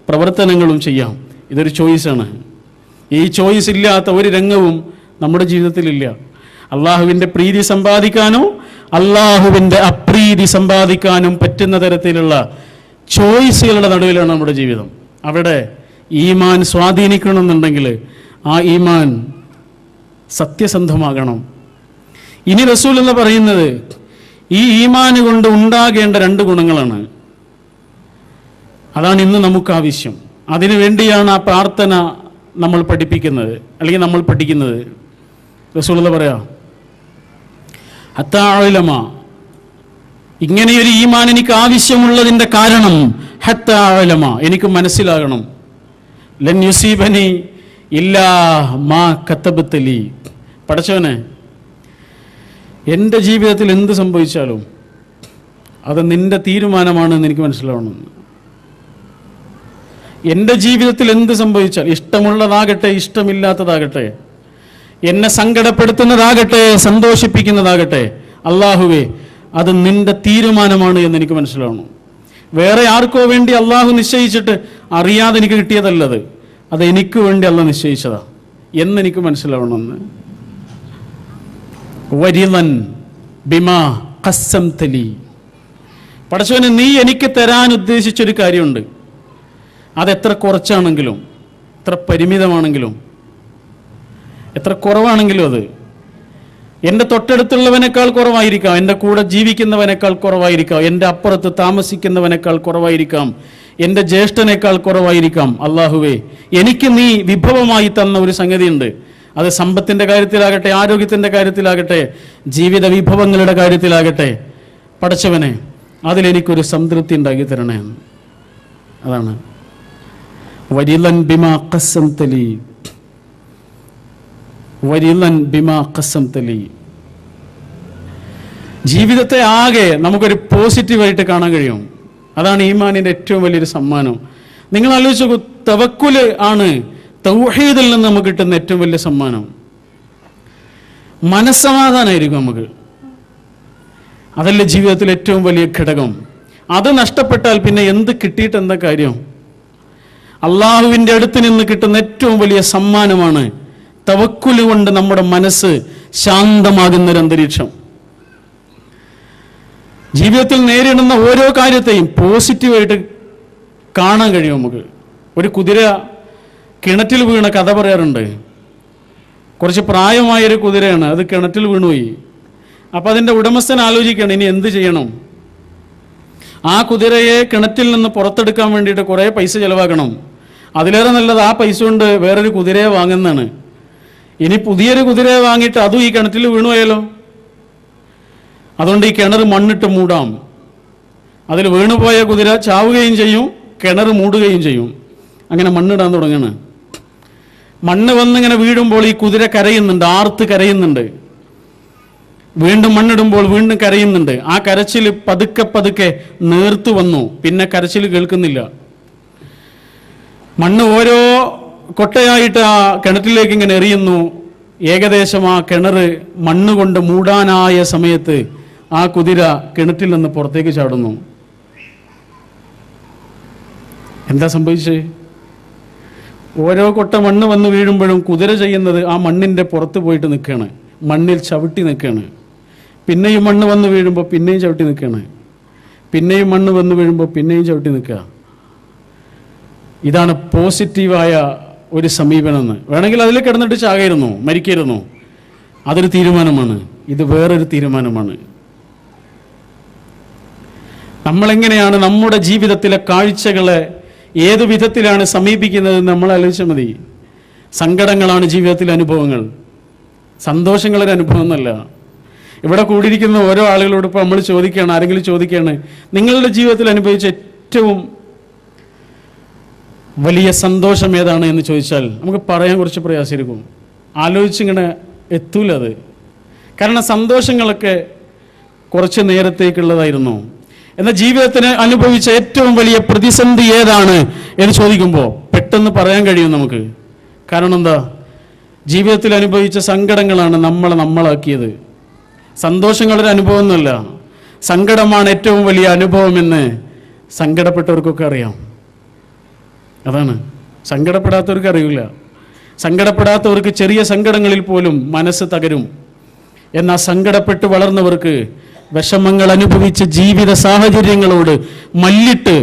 പ്രവർത്തനങ്ങളും ചെയ്യാം. ഇതൊരു ചോയ്സാണ്. ഈ ചോയ്സ് ഇല്ലാത്ത ഒരു രംഗവും നമ്മുടെ ജീവിതത്തിലില്ല. അള്ളാഹുവിൻ്റെ പ്രീതി സമ്പാദിക്കാനോ അള്ളാഹുവിൻ്റെ അപ്രീതി സമ്പാദിക്കാനും പറ്റുന്ന തരത്തിലുള്ള ചോയ്സുകളുടെ നടുവിലാണ് നമ്മുടെ ജീവിതം. അവിടെ ഈമാൻ സ്വാധീനിക്കണമെന്നുണ്ടെങ്കിൽ ആ ഈമാൻ സത്യസന്ധമാകണം. ഇനി റസൂൽ എന്ന് പറയുന്നത് ഈ ഈമാൻ കൊണ്ട് ഉണ്ടാകേണ്ട 2 ഗുണങ്ങളാണ്. അതാണ് ഇന്ന് നമുക്ക് ആവശ്യം. അതിനു വേണ്ടിയാണ് ആ പ്രാർത്ഥന നമ്മൾ പഠിപ്പിക്കുന്നത്, അല്ലെങ്കിൽ നമ്മൾ പഠിക്കുന്നത്. റസൂൽ പറയാ, ഹത്താ ഉലമ, ഇങ്ങനെയൊരു ഈമാൻ എനിക്ക് ആവശ്യമുള്ളതിൻ്റെ കാരണം ഹത്താ ഉലമ, എനിക്ക് മനസ്സിലാകണം. ലൻ യുസീബനി ഇല്ലാ മാ കതബത ലി, പടച്ചവനെ എൻ്റെ ജീവിതത്തിൽ എന്ത് സംഭവിച്ചാലും അത് നിന്റെ തീരുമാനമാണെന്ന് എനിക്ക് മനസ്സിലാവണം. എൻ്റെ ജീവിതത്തിൽ എന്ത് സംഭവിച്ചാൽ, ഇഷ്ടമുള്ളതാകട്ടെ ഇഷ്ടമില്ലാത്തതാകട്ടെ, എന്നെ സങ്കടപ്പെടുത്തുന്നതാകട്ടെ സന്തോഷിപ്പിക്കുന്നതാകട്ടെ, അള്ളാഹുവേ അത് നിന്റെ തീരുമാനമാണ് എന്ന് എനിക്ക് മനസ്സിലാവണം. വേറെ ആർക്കോ വേണ്ടി അള്ളാഹു നിശ്ചയിച്ചിട്ട് അറിയാതെ എനിക്ക് കിട്ടിയതല്ലത്, അത് എനിക്ക് വേണ്ടി അള്ളാഹ് നിശ്ചയിച്ചതാ എന്നെനിക്ക് മനസ്സിലാവണമെന്ന്. വരിളൻ ബിമാ ഖസ്സംത ലി, പടച്ചവനെ നീ എനിക്ക് തരാൻ ഉദ്ദേശിച്ചൊരു കാര്യമുണ്ട്. അതെത്ര കുറച്ചാണെങ്കിലും, എത്ര പരിമിതമാണെങ്കിലും, എത്ര കുറവാണെങ്കിലും, അത് എൻ്റെ തൊട്ടടുത്തുള്ളവനേക്കാൾ കുറവായിരിക്കാം, എൻ്റെ കൂടെ ജീവിക്കുന്നവനേക്കാൾ കുറവായിരിക്കാം, എൻ്റെ അപ്പുറത്ത് താമസിക്കുന്നവനേക്കാൾ കുറവായിരിക്കാം, എൻ്റെ ജ്യേഷ്ഠനേക്കാൾ കുറവായിരിക്കാം. അള്ളാഹുവേ, എനിക്ക് നീ വിഭവമായി തന്ന ഒരു സംഗതിയുണ്ട്. അത് സമ്പത്തിൻ്റെ കാര്യത്തിലാകട്ടെ, ആരോഗ്യത്തിൻ്റെ കാര്യത്തിലാകട്ടെ, ജീവിത വിഭവങ്ങളുടെ കാര്യത്തിലാകട്ടെ, പടച്ചവനെ അതിലെനിക്കൊരു സംതൃപ്തി ഉണ്ടാക്കി തരണേ. അതാണ് വരിളൻ ബിമാ ഖസ്സംത ലി, വരിളൻ ബിമാ ഖസ്സംത ലി. ജീവിതത്തെ ആകെ നമുക്കൊരു പോസിറ്റീവായിട്ട് കാണാൻ കഴിയും. അതാണ് ഈമാനിൻ്റെ ഏറ്റവും വലിയൊരു സമ്മാനം. നിങ്ങൾ ആലോചിച്ച് നോക്കൂ, തവക്കുല് ആണ് തൗഹീദിൽ നിന്ന് നമുക്ക് കിട്ടുന്ന ഏറ്റവും വലിയ സമ്മാനം. മനസ്സമാധാനമായിരിക്കും നമുക്ക്. അതല്ലേ ജീവിതത്തിൽ ഏറ്റവും വലിയ ഘടകം. അത് നഷ്ടപ്പെട്ടാൽ പിന്നെ എന്ത് കിട്ടിയിട്ട് എന്താ കാര്യം? അള്ളാഹുവിൻ്റെ അടുത്ത് നിന്ന് കിട്ടുന്ന ഏറ്റവും വലിയ സമ്മാനമാണ് തവക്കുല് കൊണ്ട് നമ്മുടെ മനസ്സ് ശാന്തമാകുന്നൊരു അന്തരീക്ഷം. ജീവിതത്തിൽ നേരിടുന്ന ഓരോ കാര്യത്തെയും പോസിറ്റീവായിട്ട് കാണാൻ കഴിയും നമുക്ക്. ഒരു കുതിര കിണറ്റിൽ വീണ കഥ പറയാറുണ്ട്. കുറച്ച് പ്രായമായൊരു കുതിരയാണ്, അത് കിണറ്റിൽ വീണുപോയി. അപ്പം അതിൻ്റെ ഉടമസ്ഥൻ ആലോചിക്കണം ഇനി എന്ത് ചെയ്യണം. ആ കുതിരയെ കിണറ്റിൽ നിന്ന് പുറത്തെടുക്കാൻ വേണ്ടിയിട്ട് കുറേ പൈസ ചിലവാക്കണം. അതിലേറെ നല്ലത് ആ പൈസ കൊണ്ട് വേറൊരു കുതിരയെ വാങ്ങുന്നതാണ്. ഇനി പുതിയൊരു കുതിരയെ വാങ്ങിയിട്ട് അതും ഈ കിണറ്റിൽ വീണുപോയാലോ? അതുകൊണ്ട് ഈ കിണർ മണ്ണിട്ട് മൂടാം. അതിൽ വീണുപോയ കുതിര ചാവുകയും ചെയ്യും, കിണർ മൂടുകയും ചെയ്യും. അങ്ങനെ മണ്ണിടാൻ തുടങ്ങാണ്. മണ്ണ് വന്നിങ്ങനെ വീഴുമ്പോൾ ഈ കുതിര കരയുന്നുണ്ട്, ആർത്ത് കരയുന്നുണ്ട്. വീണ്ടും മണ്ണിടുമ്പോൾ വീണ്ടും കരയുന്നുണ്ട്. ആ കരച്ചിൽ പതുക്കെ പതുക്കെ നേർത്തു വന്നു. പിന്നെ കരച്ചിൽ കേൾക്കുന്നില്ല. മണ്ണ് ഓരോ കൊട്ടയായിട്ട് ആ കിണറ്റിലേക്ക് ഇങ്ങനെ എറിയുന്നു. ഏകദേശം ആ കിണർ മണ്ണുകൊണ്ട് മൂടാനായ സമയത്ത് ആ കുതിര കിണറ്റിൽ നിന്ന് പുറത്തേക്ക് ചാടുന്നു. എന്താ സംഭവിച്ചത്? ഓരോ കൊട്ട മണ്ണ് വന്ന് വീഴുമ്പോഴും കുതിര ചെയ്യുന്നത് ആ മണ്ണിൻ്റെ പുറത്ത് പോയിട്ട് നിൽക്കുകയാണ്, മണ്ണിൽ ചവിട്ടി നിൽക്കുകയാണ്. പിന്നെയും മണ്ണ് വന്ന് വീഴുമ്പോൾ പിന്നെയും ചവിട്ടി നിൽക്കുകയാണ്, പിന്നെയും മണ്ണ് വന്ന് വീഴുമ്പോൾ പിന്നെയും ചവിട്ടി നിൽക്കുക. ഇതാണ് പോസിറ്റീവായ ഒരു സമീപനം. വേണമെങ്കിൽ അതിൽ കിടന്നിട്ട് ചാകരുന്നു, മരിക്കരുന്നു, അതൊരു തീരുമാനമാണ്. ഇത് വേറൊരു തീരുമാനമാണ്. നമ്മളെങ്ങനെയാണ് നമ്മുടെ ജീവിതത്തിലെ കാഴ്ചകളെ ഏതു വിധത്തിലാണ് സമീപിക്കുന്നത് നമ്മൾ ആലോചിച്ചാൽ മതി. സങ്കടങ്ങളാണ് ജീവിതത്തിലെ അനുഭവങ്ങൾ, സന്തോഷങ്ങളൊരു അനുഭവം എന്നല്ല. ഇവിടെ കൂടിയിരിക്കുന്ന ഓരോ ആളുകളോട് ഇപ്പോൾ നമ്മൾ ചോദിക്കുകയാണ്, ആരെങ്കിലും ചോദിക്കുകയാണ്, നിങ്ങളുടെ ജീവിതത്തിൽ അനുഭവിച്ച ഏറ്റവും വലിയ സന്തോഷം ഏതാണ് എന്ന് ചോദിച്ചാൽ നമുക്ക് പറയാൻ കുറച്ച് പ്രയാസമായിരിക്കും. ആലോചിച്ചിങ്ങനെ എത്തൂല അത്. കാരണം സന്തോഷങ്ങളൊക്കെ കുറച്ച് നേരത്തേക്കുള്ളതായിരുന്നു. എന്നാൽ ജീവിതത്തിന് അനുഭവിച്ച ഏറ്റവും വലിയ പ്രതിസന്ധി ഏതാണ് എന്ന് ചോദിക്കുമ്പോൾ പെട്ടെന്ന് പറയാൻ കഴിയും നമുക്ക്. കാരണം എന്താ? ജീവിതത്തിൽ അനുഭവിച്ച സങ്കടങ്ങളാണ് നമ്മളാക്കിയത്. സന്തോഷങ്ങളൊരു അനുഭവമൊന്നുമല്ല, സങ്കടമാണ് ഏറ്റവും വലിയ അനുഭവമെന്ന് സങ്കടപ്പെട്ടവർക്കൊക്കെ അറിയാം. അതാണ്, സങ്കടപ്പെടാത്തവർക്ക് അറിയില്ല. സങ്കടപ്പെടാത്തവർക്ക് ചെറിയ സങ്കടങ്ങളിൽ പോലും മനസ്സ് തകരും. എന്നാൽ സങ്കടപ്പെട്ട് വളർന്നവർക്ക് വിഷമങ്ങൾ അനുഭവിച്ച ജീവിത സാഹചര്യങ്ങളോട് മല്ലിട്ട്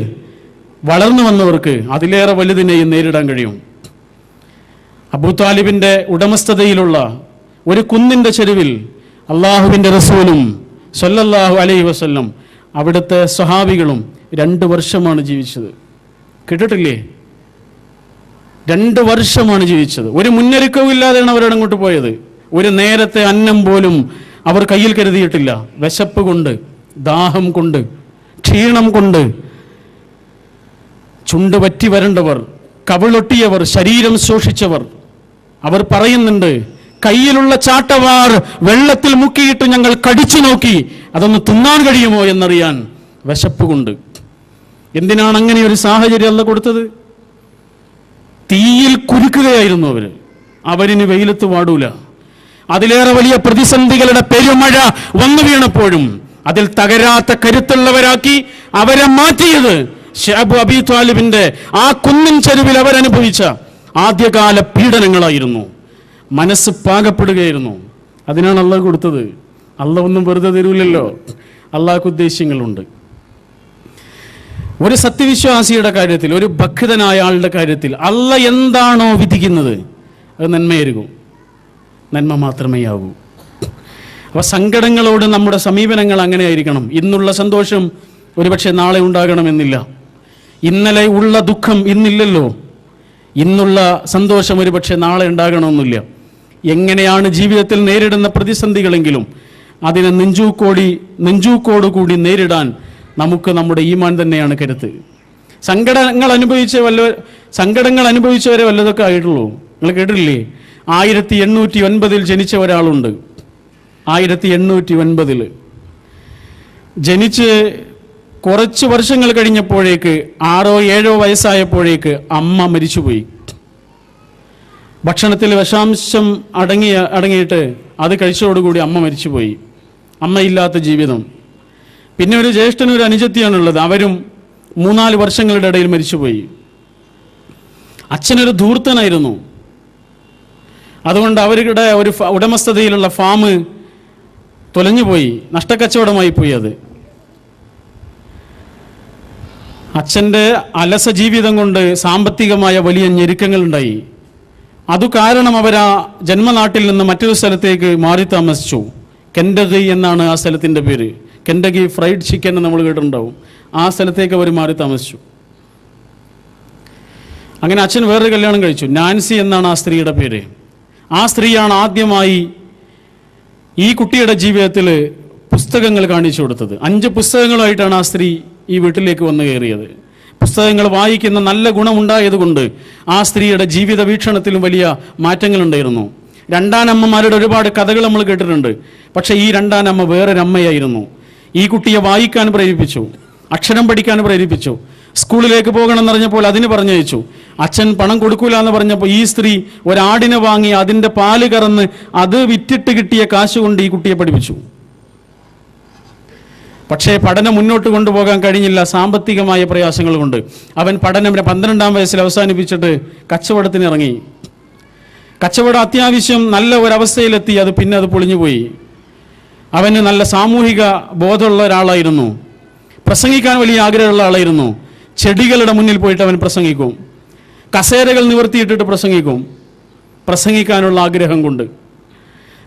വളർന്നു വന്നവർക്ക് അതിലേറെ വലുതിനെയും നേരിടാൻ കഴിയും. അബൂതാലിബിൻ്റെ ഉടമസ്ഥതയിലുള്ള ഒരു കുന്നിൻ്റെ ചെരുവിൽ അള്ളാഹുവിൻ്റെ റസൂലും സ്വല്ലല്ലാഹു അലൈഹി വസല്ലം അവിടുത്തെ സ്വഹാബികളും 2 വർഷമാണ് ജീവിച്ചത്. കേട്ടിട്ടില്ലേ? 2 വർഷമാണ് ജീവിച്ചത്. ഒരു മുന്നൊരുക്കവും ഇല്ലാതെയാണ് അവരുടെ അങ്ങോട്ട് പോയത്. ഒരു നേരത്തെ അന്നം പോലും അവർ കയ്യിൽ കരുതിയിട്ടില്ല. വിശപ്പ് കൊണ്ട്, ദാഹം കൊണ്ട്, ക്ഷീണം കൊണ്ട് ചുണ്ട് പറ്റി വരണ്ടവർ, കവിളൊട്ടിയവർ, ശരീരം ശോഷിച്ചവർ. അവർ പറയുന്നുണ്ട്, കയ്യിലുള്ള ചാട്ടവാർ വെള്ളത്തിൽ മുക്കിയിട്ട് ഞങ്ങൾ കടിച്ചു നോക്കി, അതൊന്ന് തിന്നാൻ കഴിയുമോ എന്നറിയാൻ വിശപ്പ് കൊണ്ട്. എന്തിനാണ് അങ്ങനെ ഒരു സാഹചര്യം അല്ലാഹു കൊടുത്തത്? തീയിൽ കുരുക്കുകയായിരുന്നു അവരിന് വെയിലത്ത് വാടൂല. അതിലേറെ വലിയ പ്രതിസന്ധികളുടെ പെരുമഴ വന്നു വീണപ്പോഴും അതിൽ തകരാത്ത കരുത്തുള്ളവരാക്കി അവരെ മാറ്റിയത് ശഅബ് അബീ ത്വാലിബിന്റെ ആ കുന്നിൻ ചെരുവിൽ അവരനുഭവിച്ച ആദ്യകാല പീഡനങ്ങളായിരുന്നു. മനസ്സ് പാകപ്പെടുകയായിരുന്നു. അതിനാണ് അള്ളാഹു കൊടുത്തത്. അള്ളാഹു ഒന്നും വെറുതെ തരൂലല്ലോ, അള്ളാഹുക്ക് ഉദ്ദേശ്യങ്ങളുണ്ട്. ഒരു സത്യവിശ്വാസിയുടെ കാര്യത്തിൽ, ഒരു ഭക്തനായ ആളുടെ കാര്യത്തിൽ അള്ളാഹ് എന്താണോ വിധിക്കുന്നത് അത് നന്മയായിരിക്കും, നന്മ മാത്രമേ ആകൂ. അപ്പോൾ സങ്കടങ്ങളോട് നമ്മുടെ സമീപനങ്ങൾ അങ്ങനെ ആയിരിക്കണം. ഇന്നുള്ള സന്തോഷം ഒരുപക്ഷെ നാളെ ഉണ്ടാകണമെന്നില്ല. ഇന്നലെ ഉള്ള ദുഃഖം ഇന്നില്ലല്ലോ. ഇന്നുള്ള സന്തോഷം ഒരുപക്ഷെ നാളെ ഉണ്ടാകണമെന്നില്ല. എങ്ങനെയാണ് ജീവിതത്തിൽ നേരിടുന്ന പ്രതിസന്ധികളെങ്കിലും അതിനെ നെഞ്ചൂക്കോടുകൂടി നേരിടാൻ നമുക്ക് നമ്മുടെ ഈമാൻ തന്നെയാണ് കരുത്ത്. സങ്കടങ്ങൾ അനുഭവിച്ചവരെ വല്ലതൊക്കെ ആയിട്ടുള്ളൂ. നിങ്ങൾ കേട്ടിട്ടില്ലേ? 1809 ജനിച്ച ഒരാളുണ്ട്. 1809 ജനിച്ച് കുറച്ച് വർഷങ്ങൾ കഴിഞ്ഞപ്പോഴേക്ക് 6 or 7 വയസ്സായപ്പോഴേക്ക് അമ്മ മരിച്ചുപോയി. ഭക്ഷണത്തിൽ വിഷാംശം അടങ്ങിയിട്ട് അത് കഴിച്ചതോടുകൂടി അമ്മ മരിച്ചുപോയി. അമ്മയില്ലാത്ത ജീവിതം. പിന്നെ ഒരു ജ്യേഷ്ഠനും ഒരു അനുജത്തിയാണുള്ളത്. അവരും 3-4 വർഷങ്ങളുടെ ഇടയിൽ മരിച്ചുപോയി. അച്ഛനൊരു ധൂർത്തനായിരുന്നു. അതുകൊണ്ട് അവരുടെ ഒരു ഉടമസ്ഥതയിലുള്ള ഫാം തൊലഞ്ഞുപോയി, നഷ്ടക്കച്ചവടമായി പോയി. അത് അച്ഛൻ്റെ അലസ ജീവിതം കൊണ്ട് സാമ്പത്തികമായ വലിയ ഞെരുക്കങ്ങൾ ഉണ്ടായി. അതു കാരണം അവർ ആ ജന്മനാട്ടിൽ നിന്ന് മറ്റൊരു സ്ഥലത്തേക്ക് മാറി താമസിച്ചു. കെൻഡഗി എന്നാണ് ആ സ്ഥലത്തിൻ്റെ പേര്. കെൻഡഗി ഫ്രൈഡ് ചിക്കൻ എന്ന് നമ്മൾ കേട്ടിട്ടുണ്ടാവും. ആ സ്ഥലത്തേക്ക് അവർ മാറി താമസിച്ചു. അങ്ങനെ അച്ഛൻ വേറൊരു കല്യാണം കഴിച്ചു. നാൻസി എന്നാണ് ആ സ്ത്രീയുടെ പേര്. ആ സ്ത്രീയാണ് ആദ്യമായി ഈ കുട്ടിയുടെ ജീവിതത്തിൽ പുസ്തകങ്ങൾ കാണിച്ചു കൊടുത്തത്. 5 പുസ്തകങ്ങളുമായിട്ടാണ് ആ സ്ത്രീ ഈ വീട്ടിലേക്ക് വന്നു കയറിയത്. പുസ്തകങ്ങൾ വായിക്കുന്ന നല്ല ഗുണമുണ്ടായതുകൊണ്ട് ആ സ്ത്രീയുടെ ജീവിത വീക്ഷണത്തിലും വലിയ മാറ്റങ്ങളുണ്ടായിരുന്നു. രണ്ടാനമ്മമാരുടെ ഒരുപാട് കഥകൾ നമ്മൾ കേട്ടിട്ടുണ്ട്. പക്ഷേ ഈ രണ്ടാനമ്മ വേറൊരമ്മയായിരുന്നു. ഈ കുട്ടിയെ വായിക്കാൻ പ്രേരിപ്പിച്ചു, അക്ഷരം പഠിക്കാൻ പ്രേരിപ്പിച്ചു. സ്കൂളിലേക്ക് പോകണം എന്നറിഞ്ഞപ്പോൾ അതിന് പറഞ്ഞയച്ചു. അച്ഛൻ പണം കൊടുക്കൂല എന്ന് പറഞ്ഞപ്പോൾ ഈ സ്ത്രീ ഒരാടിനെ വാങ്ങി അതിൻ്റെ പാല് കറന്ന് അത് വിറ്റിട്ട് കിട്ടിയ കാശ് കൊണ്ട് ഈ കുട്ടിയെ പഠിപ്പിച്ചു. പക്ഷേ പഠനം മുന്നോട്ട് കൊണ്ടുപോകാൻ കഴിഞ്ഞില്ല, സാമ്പത്തികമായ പ്രയാസങ്ങൾ കൊണ്ട്. അവൻ പഠനം 12-ാം വയസ്സിൽ അവസാനിപ്പിച്ചിട്ട് കച്ചവടത്തിന് ഇറങ്ങി. കച്ചവടം അത്യാവശ്യം നല്ല ഒരവസ്ഥയിലെത്തി, പിന്നെ അത് പൊളിഞ്ഞുപോയി. അവന് നല്ല സാമൂഹിക ബോധമുള്ള ഒരാളായിരുന്നു, പ്രസംഗിക്കാൻ വലിയ ആഗ്രഹമുള്ള ആളായിരുന്നു. ചെടികളുടെ മുന്നിൽ പോയിട്ട് അവൻ പ്രസംഗിക്കും, കസേരകൾ നിവർത്തിയിട്ടിട്ട് പ്രസംഗിക്കും, പ്രസംഗിക്കാനുള്ള ആഗ്രഹം കൊണ്ട്.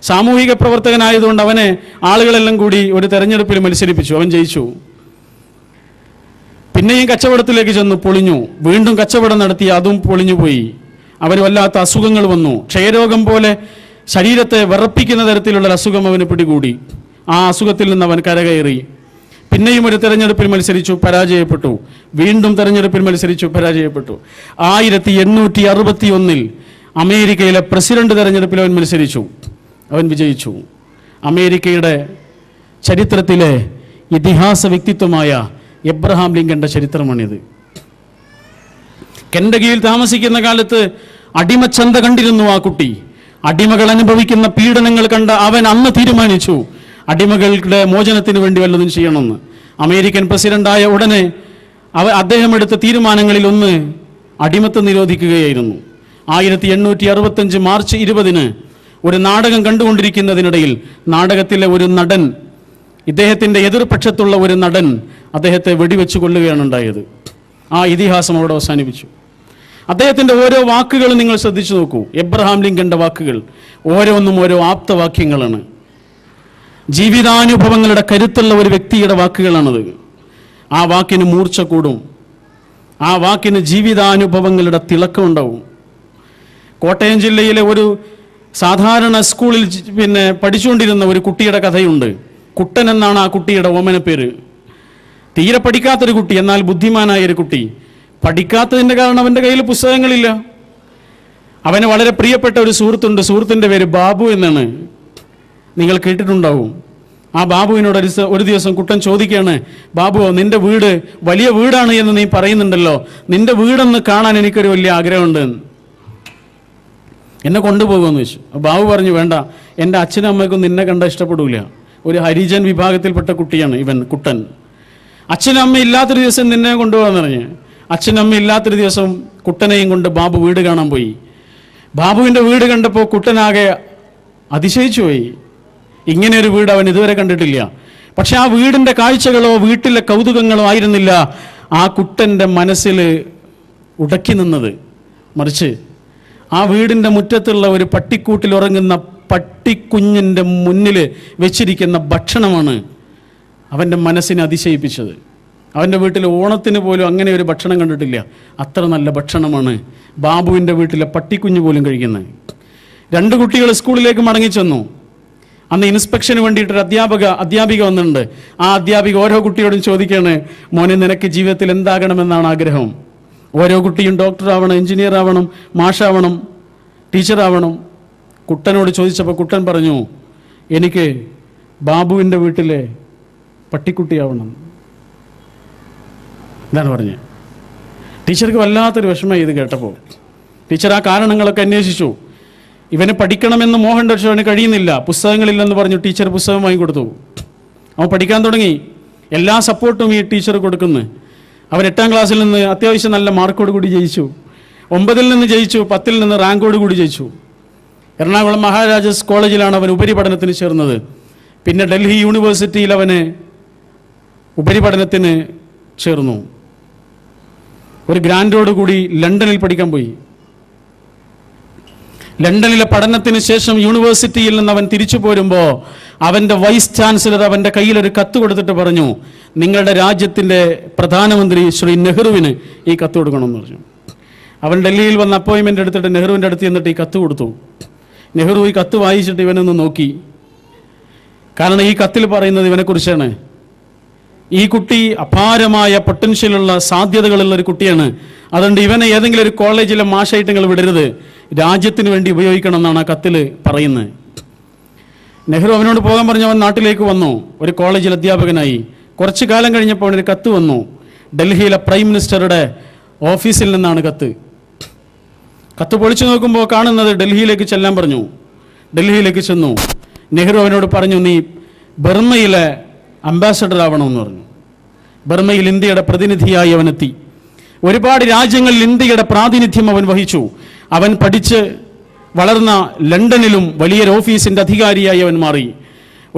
സാമൂഹിക പ്രവർത്തകനായതുകൊണ്ട് അവനെ ആളുകളെല്ലാം കൂടി ഒരു തെരഞ്ഞെടുപ്പിൽ മത്സരിപ്പിച്ചു. അവൻ ജയിച്ചു. പിന്നെയും കച്ചവടത്തിലേക്ക് ചെന്നു, പൊളിഞ്ഞു. വീണ്ടും കച്ചവടം നടത്തി, അതും പൊളിഞ്ഞുപോയി. അവന് വല്ലാത്ത അസുഖങ്ങൾ വന്നു. ക്ഷയരോഗം പോലെ ശരീരത്തെ വിറപ്പിക്കുന്ന തരത്തിലുള്ള അസുഖം അവന് പിടികൂടി. ആ അസുഖത്തിൽ നിന്ന് അവൻ കരകയറി. പിന്നെയും ഒരു തെരഞ്ഞെടുപ്പിൽ മത്സരിച്ചു, പരാജയപ്പെട്ടു. വീണ്ടും തെരഞ്ഞെടുപ്പിൽ മത്സരിച്ചു, പരാജയപ്പെട്ടു. 1861 അമേരിക്കയിലെ പ്രസിഡന്റ് തെരഞ്ഞെടുപ്പിൽ അവൻ മത്സരിച്ചു. അവൻ വിജയിച്ചു. അമേരിക്കയുടെ ചരിത്രത്തിലെ ഇതിഹാസ വ്യക്തിത്വമായ എബ്രഹാം ലിങ്കന്റെ ചരിത്രമാണിത്. കെൻഡക്കിയിൽ താമസിക്കുന്ന കാലത്ത് അടിമച്ചന്ത കണ്ടിരുന്നു ആ കുട്ടി. അടിമകൾ അനുഭവിക്കുന്ന പീഡനങ്ങൾ കണ്ട അവൻ അന്ന് തീരുമാനിച്ചു അടിമകളുടെ മോചനത്തിന് വേണ്ടി വല്ലതും ചെയ്യണമെന്ന്. അമേരിക്കൻ പ്രസിഡന്റായ ഉടനെ അദ്ദേഹം എടുത്ത തീരുമാനങ്ങളിൽ ഒന്ന് അടിമത്തം നിരോധിക്കുകയായിരുന്നു. 1865 മാർച്ച് 20 ഒരു നാടകം കണ്ടുകൊണ്ടിരിക്കുന്നതിനിടയിൽ നാടകത്തിലെ ഒരു നടൻ, ഇദ്ദേഹത്തിൻ്റെ എതിർപക്ഷത്തുള്ള ഒരു നടൻ അദ്ദേഹത്തെ വെടിവെച്ച് കൊല്ലുകയാണ് ഉണ്ടായത്. ആ ഇതിഹാസം അവിടെ അവസാനിപ്പിച്ചു. അദ്ദേഹത്തിൻ്റെ ഓരോ വാക്കുകളും നിങ്ങൾ ശ്രദ്ധിച്ചു നോക്കൂ. എബ്രഹാം ലിങ്കന്റെ വാക്കുകൾ ഓരോന്നും ഓരോ ആപ്തവാക്യങ്ങളാണ്. ജീവിതാനുഭവങ്ങളുടെ കരുത്തുള്ള ഒരു വ്യക്തിയുടെ വാക്കുകളാണത്. ആ വാക്കിന് മൂർച്ച കൂടും, ആ വാക്കിന് ജീവിതാനുഭവങ്ങളുടെ തിളക്കമുണ്ടാവും. കോട്ടയം ജില്ലയിലെ ഒരു സാധാരണ സ്കൂളിൽ പഠിച്ചുകൊണ്ടിരുന്ന ഒരു കുട്ടിയുടെ കഥയുണ്ട്. കുട്ടൻ എന്നാണ് ആ കുട്ടിയുടെ ഓമന പേര്. തീരെ പഠിക്കാത്തൊരു കുട്ടി, എന്നാൽ ബുദ്ധിമാനായൊരു കുട്ടി. പഠിക്കാത്തതിൻ്റെ കാരണം അവൻ്റെ കയ്യിൽ പുസ്തകങ്ങളില്ല. അവന് വളരെ പ്രിയപ്പെട്ട ഒരു സുഹൃത്തുണ്ട്. സുഹൃത്തിൻ്റെ പേര് ബാബു എന്നാണ്. നിങ്ങൾ കേട്ടിട്ടുണ്ടാവും. ആ ബാബുവിനോട് ഒരു ദിവസം കുട്ടൻ ചോദിക്കുകയാണ്, ബാബു, നിന്റെ വീട് വലിയ വീടാണ് എന്ന് നീ പറയുന്നുണ്ടല്ലോ, നിന്റെ വീടൊന്ന് കാണാൻ എനിക്കൊരു വലിയ ആഗ്രഹമുണ്ട്, എന്നെ കൊണ്ടുപോകുമെന്ന് ചോദിച്ചു. ബാബു പറഞ്ഞു, വേണ്ട, എൻ്റെ അച്ഛനും അമ്മയ്ക്കും നിന്നെ കണ്ട ഇഷ്ടപ്പെടില്ല. ഒരു ഹരിജൻ വിഭാഗത്തിൽപ്പെട്ട കുട്ടിയാണ് ഇവൻ, കുട്ടൻ. അച്ഛനും അമ്മ ഇല്ലാത്തൊരു ദിവസം നിന്നെ കൊണ്ടുപോകാന്ന് പറഞ്ഞ് അച്ഛനും അമ്മ ഇല്ലാത്തൊരു ദിവസം കുട്ടനെയും കൊണ്ട് ബാബു വീട് കാണാൻ പോയി. ബാബുവിൻ്റെ വീട് കണ്ടപ്പോൾ കുട്ടനാകെ അതിശയിച്ചു പോയി. ഇങ്ങനെ ഒരു വീട് അവൻ ഇതുവരെ കണ്ടിട്ടില്ല. പക്ഷെ ആ വീടിൻ്റെ കാഴ്ചകളോ വീട്ടിലെ കൗതുകങ്ങളോ ആയിരുന്നില്ല ആ കുട്ടൻ്റെ മനസ്സിൽ ഉടക്കി നിന്നത്. മറിച്ച് ആ വീടിൻ്റെ മുറ്റത്തുള്ള ഒരു പട്ടിക്കൂട്ടിൽ ഉറങ്ങുന്ന പട്ടിക്കുഞ്ഞിൻ്റെ മുന്നിൽ വെച്ചിരിക്കുന്ന ഭക്ഷണമാണ് അവൻ്റെ മനസ്സിനെ അതിശയിപ്പിച്ചത്. അവൻ്റെ വീട്ടിൽ ഓണത്തിന് പോലും അങ്ങനെ ഒരു ഭക്ഷണം കണ്ടിട്ടില്ല. അത്ര നല്ല ഭക്ഷണമാണ് ബാബുവിൻ്റെ വീട്ടിലെ പട്ടിക്കുഞ്ഞ് പോലും കഴിക്കുന്നത്. 2 കുട്ടികൾ സ്കൂളിലേക്ക് മടങ്ങിച്ചെന്നു. അന്ന് ഇൻസ്പെക്ഷന് വേണ്ടിയിട്ടൊരു അധ്യാപിക വന്നിട്ടുണ്ട്. ആ അധ്യാപിക ഓരോ കുട്ടിയോടും ചോദിക്കുകയാണ്, മോനെ, നിനക്ക് ജീവിതത്തിൽ എന്താകണമെന്നാണ് ആഗ്രഹം? ഓരോ കുട്ടിയും ഡോക്ടറാവണം, എഞ്ചിനീയർ ആവണം, മാഷാവണം, ടീച്ചറാവണം. കുട്ടനോട് ചോദിച്ചപ്പോൾ കുട്ടൻ പറഞ്ഞു, എനിക്ക് ബാബുവിൻ്റെ വീട്ടിലെ പട്ടിക്കുട്ടിയാവണം. എന്താണ് പറഞ്ഞത്? ടീച്ചർക്ക് വല്ലാത്തൊരു വിഷമം ഇത് കേട്ടപ്പോൾ. ടീച്ചർ ആ കാരണങ്ങളൊക്കെ അന്വേഷിച്ചു. ഇവന് പഠിക്കണമെന്ന് മോഹൻ, പക്ഷേ അവന് കഴിയുന്നില്ല, പുസ്തകങ്ങളില്ലെന്ന് പറഞ്ഞു. ടീച്ചർ പുസ്തകം വാങ്ങിക്കൊടുത്തു. അവൻ പഠിക്കാൻ തുടങ്ങി. എല്ലാ സപ്പോർട്ടും ഈ ടീച്ചർ കൊടുക്കുന്നു. അവൻ 8ാം ക്ലാസ്സിൽ നിന്ന് അത്യാവശ്യം നല്ല മാർക്കോട് കൂടി ജയിച്ചു. 9ൽ നിന്ന് ജയിച്ചു, 10ൽ നിന്ന് റാങ്കോട് കൂടി ജയിച്ചു. എറണാകുളം മഹാരാജാസ് കോളേജിലാണ് അവൻ ഉപരിപഠനത്തിന് ചേർന്നത്. പിന്നെ ഡൽഹി യൂണിവേഴ്സിറ്റിയിൽ അവന് ഉപരിപഠനത്തിന് ചേർന്നു. ഒരു ഗ്രാൻഡോട് കൂടി ലണ്ടനിൽ പഠിക്കാൻ പോയി. ലണ്ടനിലെ പഠനത്തിന് ശേഷം യൂണിവേഴ്സിറ്റിയിൽ നിന്ന് അവൻ തിരിച്ചു പോരുമ്പോൾ അവൻ്റെ വൈസ് ചാൻസലർ അവൻ്റെ കയ്യിലൊരു കത്ത് കൊടുത്തിട്ട് പറഞ്ഞു, നിങ്ങളുടെ രാജ്യത്തിൻ്റെ പ്രധാനമന്ത്രി ശ്രീ നെഹ്റുവിന് ഈ കത്ത് കൊടുക്കണമെന്ന് പറഞ്ഞു. അവൻ ഡൽഹിയിൽ വന്ന് അപ്പോയിൻമെൻ്റ് എടുത്തിട്ട് നെഹ്റുവിൻ്റെ അടുത്ത് ചെന്നിട്ട് ഈ കത്ത് കൊടുത്തു. നെഹ്റു ഈ കത്ത് വായിച്ചിട്ട് ഇവനൊന്ന് നോക്കി. കാരണം ഈ കത്തിൽ പറയുന്നത് ഇവനെക്കുറിച്ചാണ്. ഈ കുട്ടി അപാരമായ പൊട്ടൻഷ്യലുള്ള സാധ്യതകളുള്ള ഒരു കുട്ടിയാണ്. അതുകൊണ്ട് ഇവനെ ഏതെങ്കിലും ഒരു കോളേജിലെ മാഷായിട്ട് നിങ്ങൾ വിടരുത്, രാജ്യത്തിന് വേണ്ടി ഉപയോഗിക്കണം എന്നാണ് ആ കത്തിൽ പറയുന്നത്. നെഹ്റു അവനോട് പോകാൻ പറഞ്ഞ് അവൻ നാട്ടിലേക്ക് വന്നു. ഒരു കോളേജിൽ അധ്യാപകനായി. കുറച്ചു കാലം കഴിഞ്ഞപ്പോൾ അവനൊരു കത്ത് വന്നു. ഡൽഹിയിലെ പ്രൈം മിനിസ്റ്ററുടെ ഓഫീസിൽ നിന്നാണ് കത്ത്. കത്ത് പൊളിച്ചു നോക്കുമ്പോൾ കാണുന്നത് ഡൽഹിയിലേക്ക് ചെല്ലാൻ പറഞ്ഞു. ഡൽഹിയിലേക്ക് ചെന്നു. നെഹ്റു അവനോട് പറഞ്ഞു, നീ ബർമ്മയിലെ അംബാസഡർ ആവണമെന്ന് പറഞ്ഞു. ബർമയിൽ ഇന്ത്യയുടെ പ്രതിനിധിയായി അവനെത്തി. ഒരുപാട് രാജ്യങ്ങളിൽ ഇന്ത്യയുടെ പ്രാതിനിധ്യം അവൻ വഹിച്ചു. അവൻ പഠിച്ച് വളർന്ന ലണ്ടനിലും വലിയൊരു ഓഫീസിൻ്റെ അധികാരിയായി അവൻ മാറി.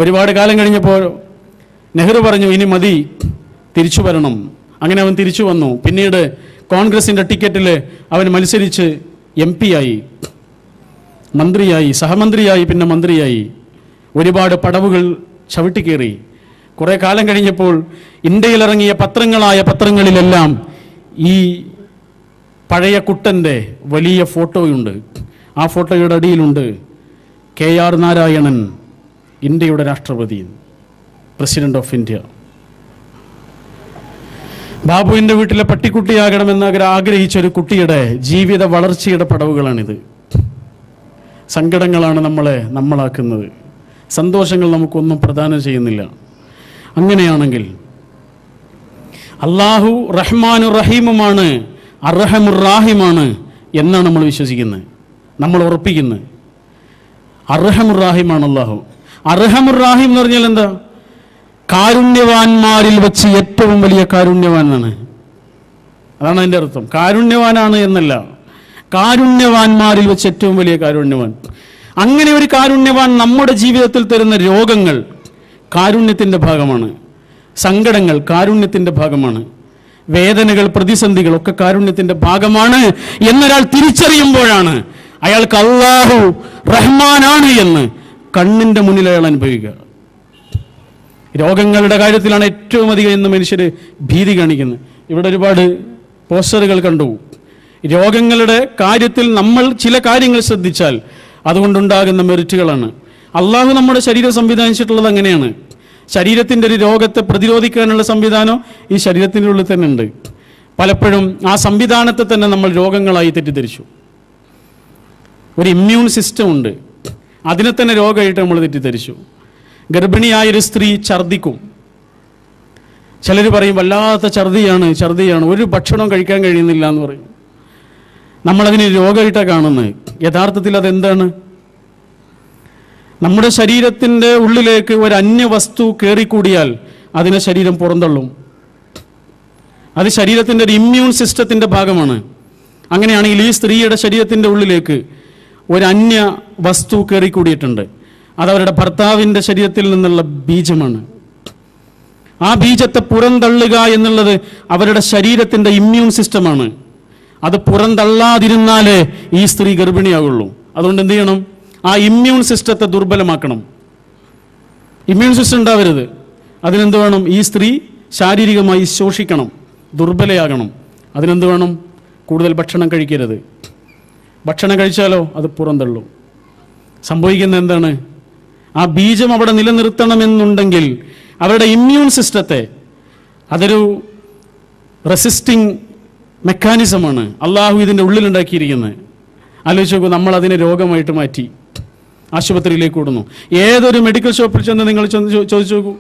ഒരുപാട് കാലം കഴിഞ്ഞപ്പോൾ നെഹ്റു പറഞ്ഞു, ഇനി മതി, തിരിച്ചു വരണം. അങ്ങനെ അവൻ തിരിച്ചു വന്നു. പിന്നീട് കോൺഗ്രസിൻ്റെ ടിക്കറ്റിൽ അവൻ മത്സരിച്ച് MP ആയി, മന്ത്രിയായി, സഹമന്ത്രിയായി, പിന്നെ മന്ത്രിയായി. ഒരുപാട് പടവുകൾ ചവിട്ടിക്കേറി. കുറേ കാലം കഴിഞ്ഞപ്പോൾ ഇന്ത്യയിലിറങ്ങിയ പത്രങ്ങളിലെല്ലാം ഈ പഴയ കുട്ടൻ്റെ വലിയ ഫോട്ടോയുണ്ട്. ആ ഫോട്ടോയുടെ അടിയിലുണ്ട് KR നാരായണൻ, ഇന്ത്യയുടെ രാഷ്ട്രപതി, പ്രസിഡന്റ് ഓഫ് ഇന്ത്യ. ബാബുവിൻ്റെ വീട്ടിലെ പട്ടിക്കുട്ടിയാകണമെന്ന് ആഗ്രഹിച്ച ഒരു കുട്ടിയുടെ ജീവിത വളർച്ചയുടെ പടവുകളാണിത്. സങ്കടങ്ങളാണ് നമ്മളാക്കുന്നത്. സന്തോഷങ്ങൾ നമുക്കൊന്നും പ്രദാനം ചെയ്യുന്നില്ല. അങ്ങനെയാണെങ്കിൽ അള്ളാഹു റഹ്മാനു റഹീമുമാണ്, അർഹമുർ റാഹിമാണ് എന്നാണ് നമ്മൾ വിശ്വസിക്കുന്നത്, നമ്മൾ ഉറപ്പിക്കുന്നത്. അർഹമുർ റാഹിമാണ് അള്ളാഹു. അർഹമുർ റാഹിം എന്ന് പറഞ്ഞാൽ എന്താ? കാരുണ്യവാന്മാരിൽ വെച്ച് ഏറ്റവും വലിയ കാരുണ്യവാനാണ്. അതാണ് അതിൻ്റെ അർത്ഥം. കാരുണ്യവാനാണ് എന്നല്ല, കാരുണ്യവാന്മാരിൽ വെച്ച് ഏറ്റവും വലിയ കാരുണ്യവാൻ. അങ്ങനെ ഒരു കാരുണ്യവാൻ നമ്മുടെ ജീവിതത്തിൽ തരുന്ന രോഗങ്ങൾ കാരുണ്യത്തിൻ്റെ ഭാഗമാണ്, സങ്കടങ്ങൾ കാരുണ്യത്തിൻ്റെ ഭാഗമാണ്, വേദനകൾ, പ്രതിസന്ധികൾ ഒക്കെ കാരുണ്യത്തിൻ്റെ ഭാഗമാണ് എന്നൊരാൾ തിരിച്ചറിയുമ്പോഴാണ് അയാൾക്ക് അല്ലാഹു റഹ്മാനാണ് എന്ന് കണ്ണിൻ്റെ മുന്നിൽ അയാൾ അനുഭവിക്കുക. രോഗങ്ങളുടെ കാര്യത്തിലാണ് ഏറ്റവും അധികം ഇന്ന് മനുഷ്യർ ഭീതി കാണിക്കുന്നത്. ഇവിടെ ഒരുപാട് പോസ്റ്ററുകൾ കണ്ടു. രോഗങ്ങളുടെ കാര്യത്തിൽ നമ്മൾ ചില കാര്യങ്ങൾ ശ്രദ്ധിച്ചാൽ അതുകൊണ്ടുണ്ടാകുന്ന മെറിറ്റുകളാണ്. അള്ളാഹു നമ്മുടെ ശരീരം സംവിധാനിച്ചിട്ടുള്ളത് അങ്ങനെയാണ്. ശരീരത്തിൻ്റെ ഒരു രോഗത്തെ പ്രതിരോധിക്കാനുള്ള സംവിധാനം ഈ ശരീരത്തിൻ്റെ ഉള്ളിൽ തന്നെ ഉണ്ട്. പലപ്പോഴും ആ സംവിധാനത്തെ തന്നെ നമ്മൾ രോഗങ്ങളായി തെറ്റിദ്ധരിച്ചു. ഒരു ഇമ്മ്യൂൺ സിസ്റ്റം ഉണ്ട്, അതിനെ തന്നെ രോഗമായിട്ട് നമ്മൾ തെറ്റിദ്ധരിച്ചു. ഗർഭിണിയായൊരു സ്ത്രീ ഛർദ്ദിക്കും. ചിലർ പറയും വല്ലാത്ത ഛർദ്ദിയാണ്, ഒരു ഭക്ഷണം കഴിക്കാൻ കഴിയുന്നില്ല എന്ന് പറയും. നമ്മളതിന് രോഗമായിട്ടാണ് കാണുന്നത്. യഥാർത്ഥത്തിൽ അതെന്താണ്? നമ്മുടെ ശരീരത്തിൻ്റെ ഉള്ളിലേക്ക് ഒരു അന്യവസ്തു കയറിക്കൂടിയാൽ അതിനെ ശരീരം പുറന്തള്ളും. അത് ശരീരത്തിൻ്റെ ഒരു ഇമ്മ്യൂൺ സിസ്റ്റത്തിൻ്റെ ഭാഗമാണ്. അങ്ങനെയാണെങ്കിൽ ഈ സ്ത്രീയുടെ ശരീരത്തിൻ്റെ ഉള്ളിലേക്ക് ഒരു അന്യ വസ്തു കയറിക്കൂടിയിട്ടുണ്ട്. അതവരുടെ ഭർത്താവിൻ്റെ ശരീരത്തിൽ നിന്നുള്ള ബീജമാണ്. ആ ബീജത്തെ പുറന്തള്ളുക എന്നുള്ളത് അവരുടെ ശരീരത്തിൻ്റെ ഇമ്മ്യൂൺ സിസ്റ്റമാണ്. അത് പുറന്തള്ളാതിരുന്നാലേ ഈ സ്ത്രീ ഗർഭിണിയാകുള്ളൂ. അതുകൊണ്ട് എന്ത് ചെയ്യണം? ആ ഇമ്മ്യൂൺ സിസ്റ്റത്തെ ദുർബലമാക്കണം. ഇമ്മ്യൂൺ സിസ്റ്റം ഉണ്ടാവരുത്. അതിനെന്ത് വേണം? ഈ സ്ത്രീ ശാരീരികമായി ശോഷിക്കണം, ദുർബലയാകണം. അതിനെന്ത് വേണം? കൂടുതൽ ഭക്ഷണം കഴിക്കരുത്. ഭക്ഷണം കഴിച്ചാലോ അത് പുറന്തള്ളും. സംഭവിക്കുന്നത് എന്താണ്? ആ ബീജം അവിടെ നിലനിർത്തണമെന്നുണ്ടെങ്കിൽ അവരുടെ ഇമ്മ്യൂൺ സിസ്റ്റത്തെ, അതൊരു റെസിസ്റ്റിംഗ് മെക്കാനിസമാണ് അള്ളാഹു ഇതിൻ്റെ ഉള്ളിലുണ്ടാക്കിയിരിക്കുന്നത്. ആലോചിച്ച് നോക്കൂ, നമ്മൾ അതിനെ രോഗമായിട്ട് മാറ്റി ആശുപത്രിയിലേക്ക് ഓടുന്നു. ഏതൊരു മെഡിക്കൽ ഷോപ്പിൽ ചെന്ന് നിങ്ങൾ ചോദിച്ചു നോക്കൂ,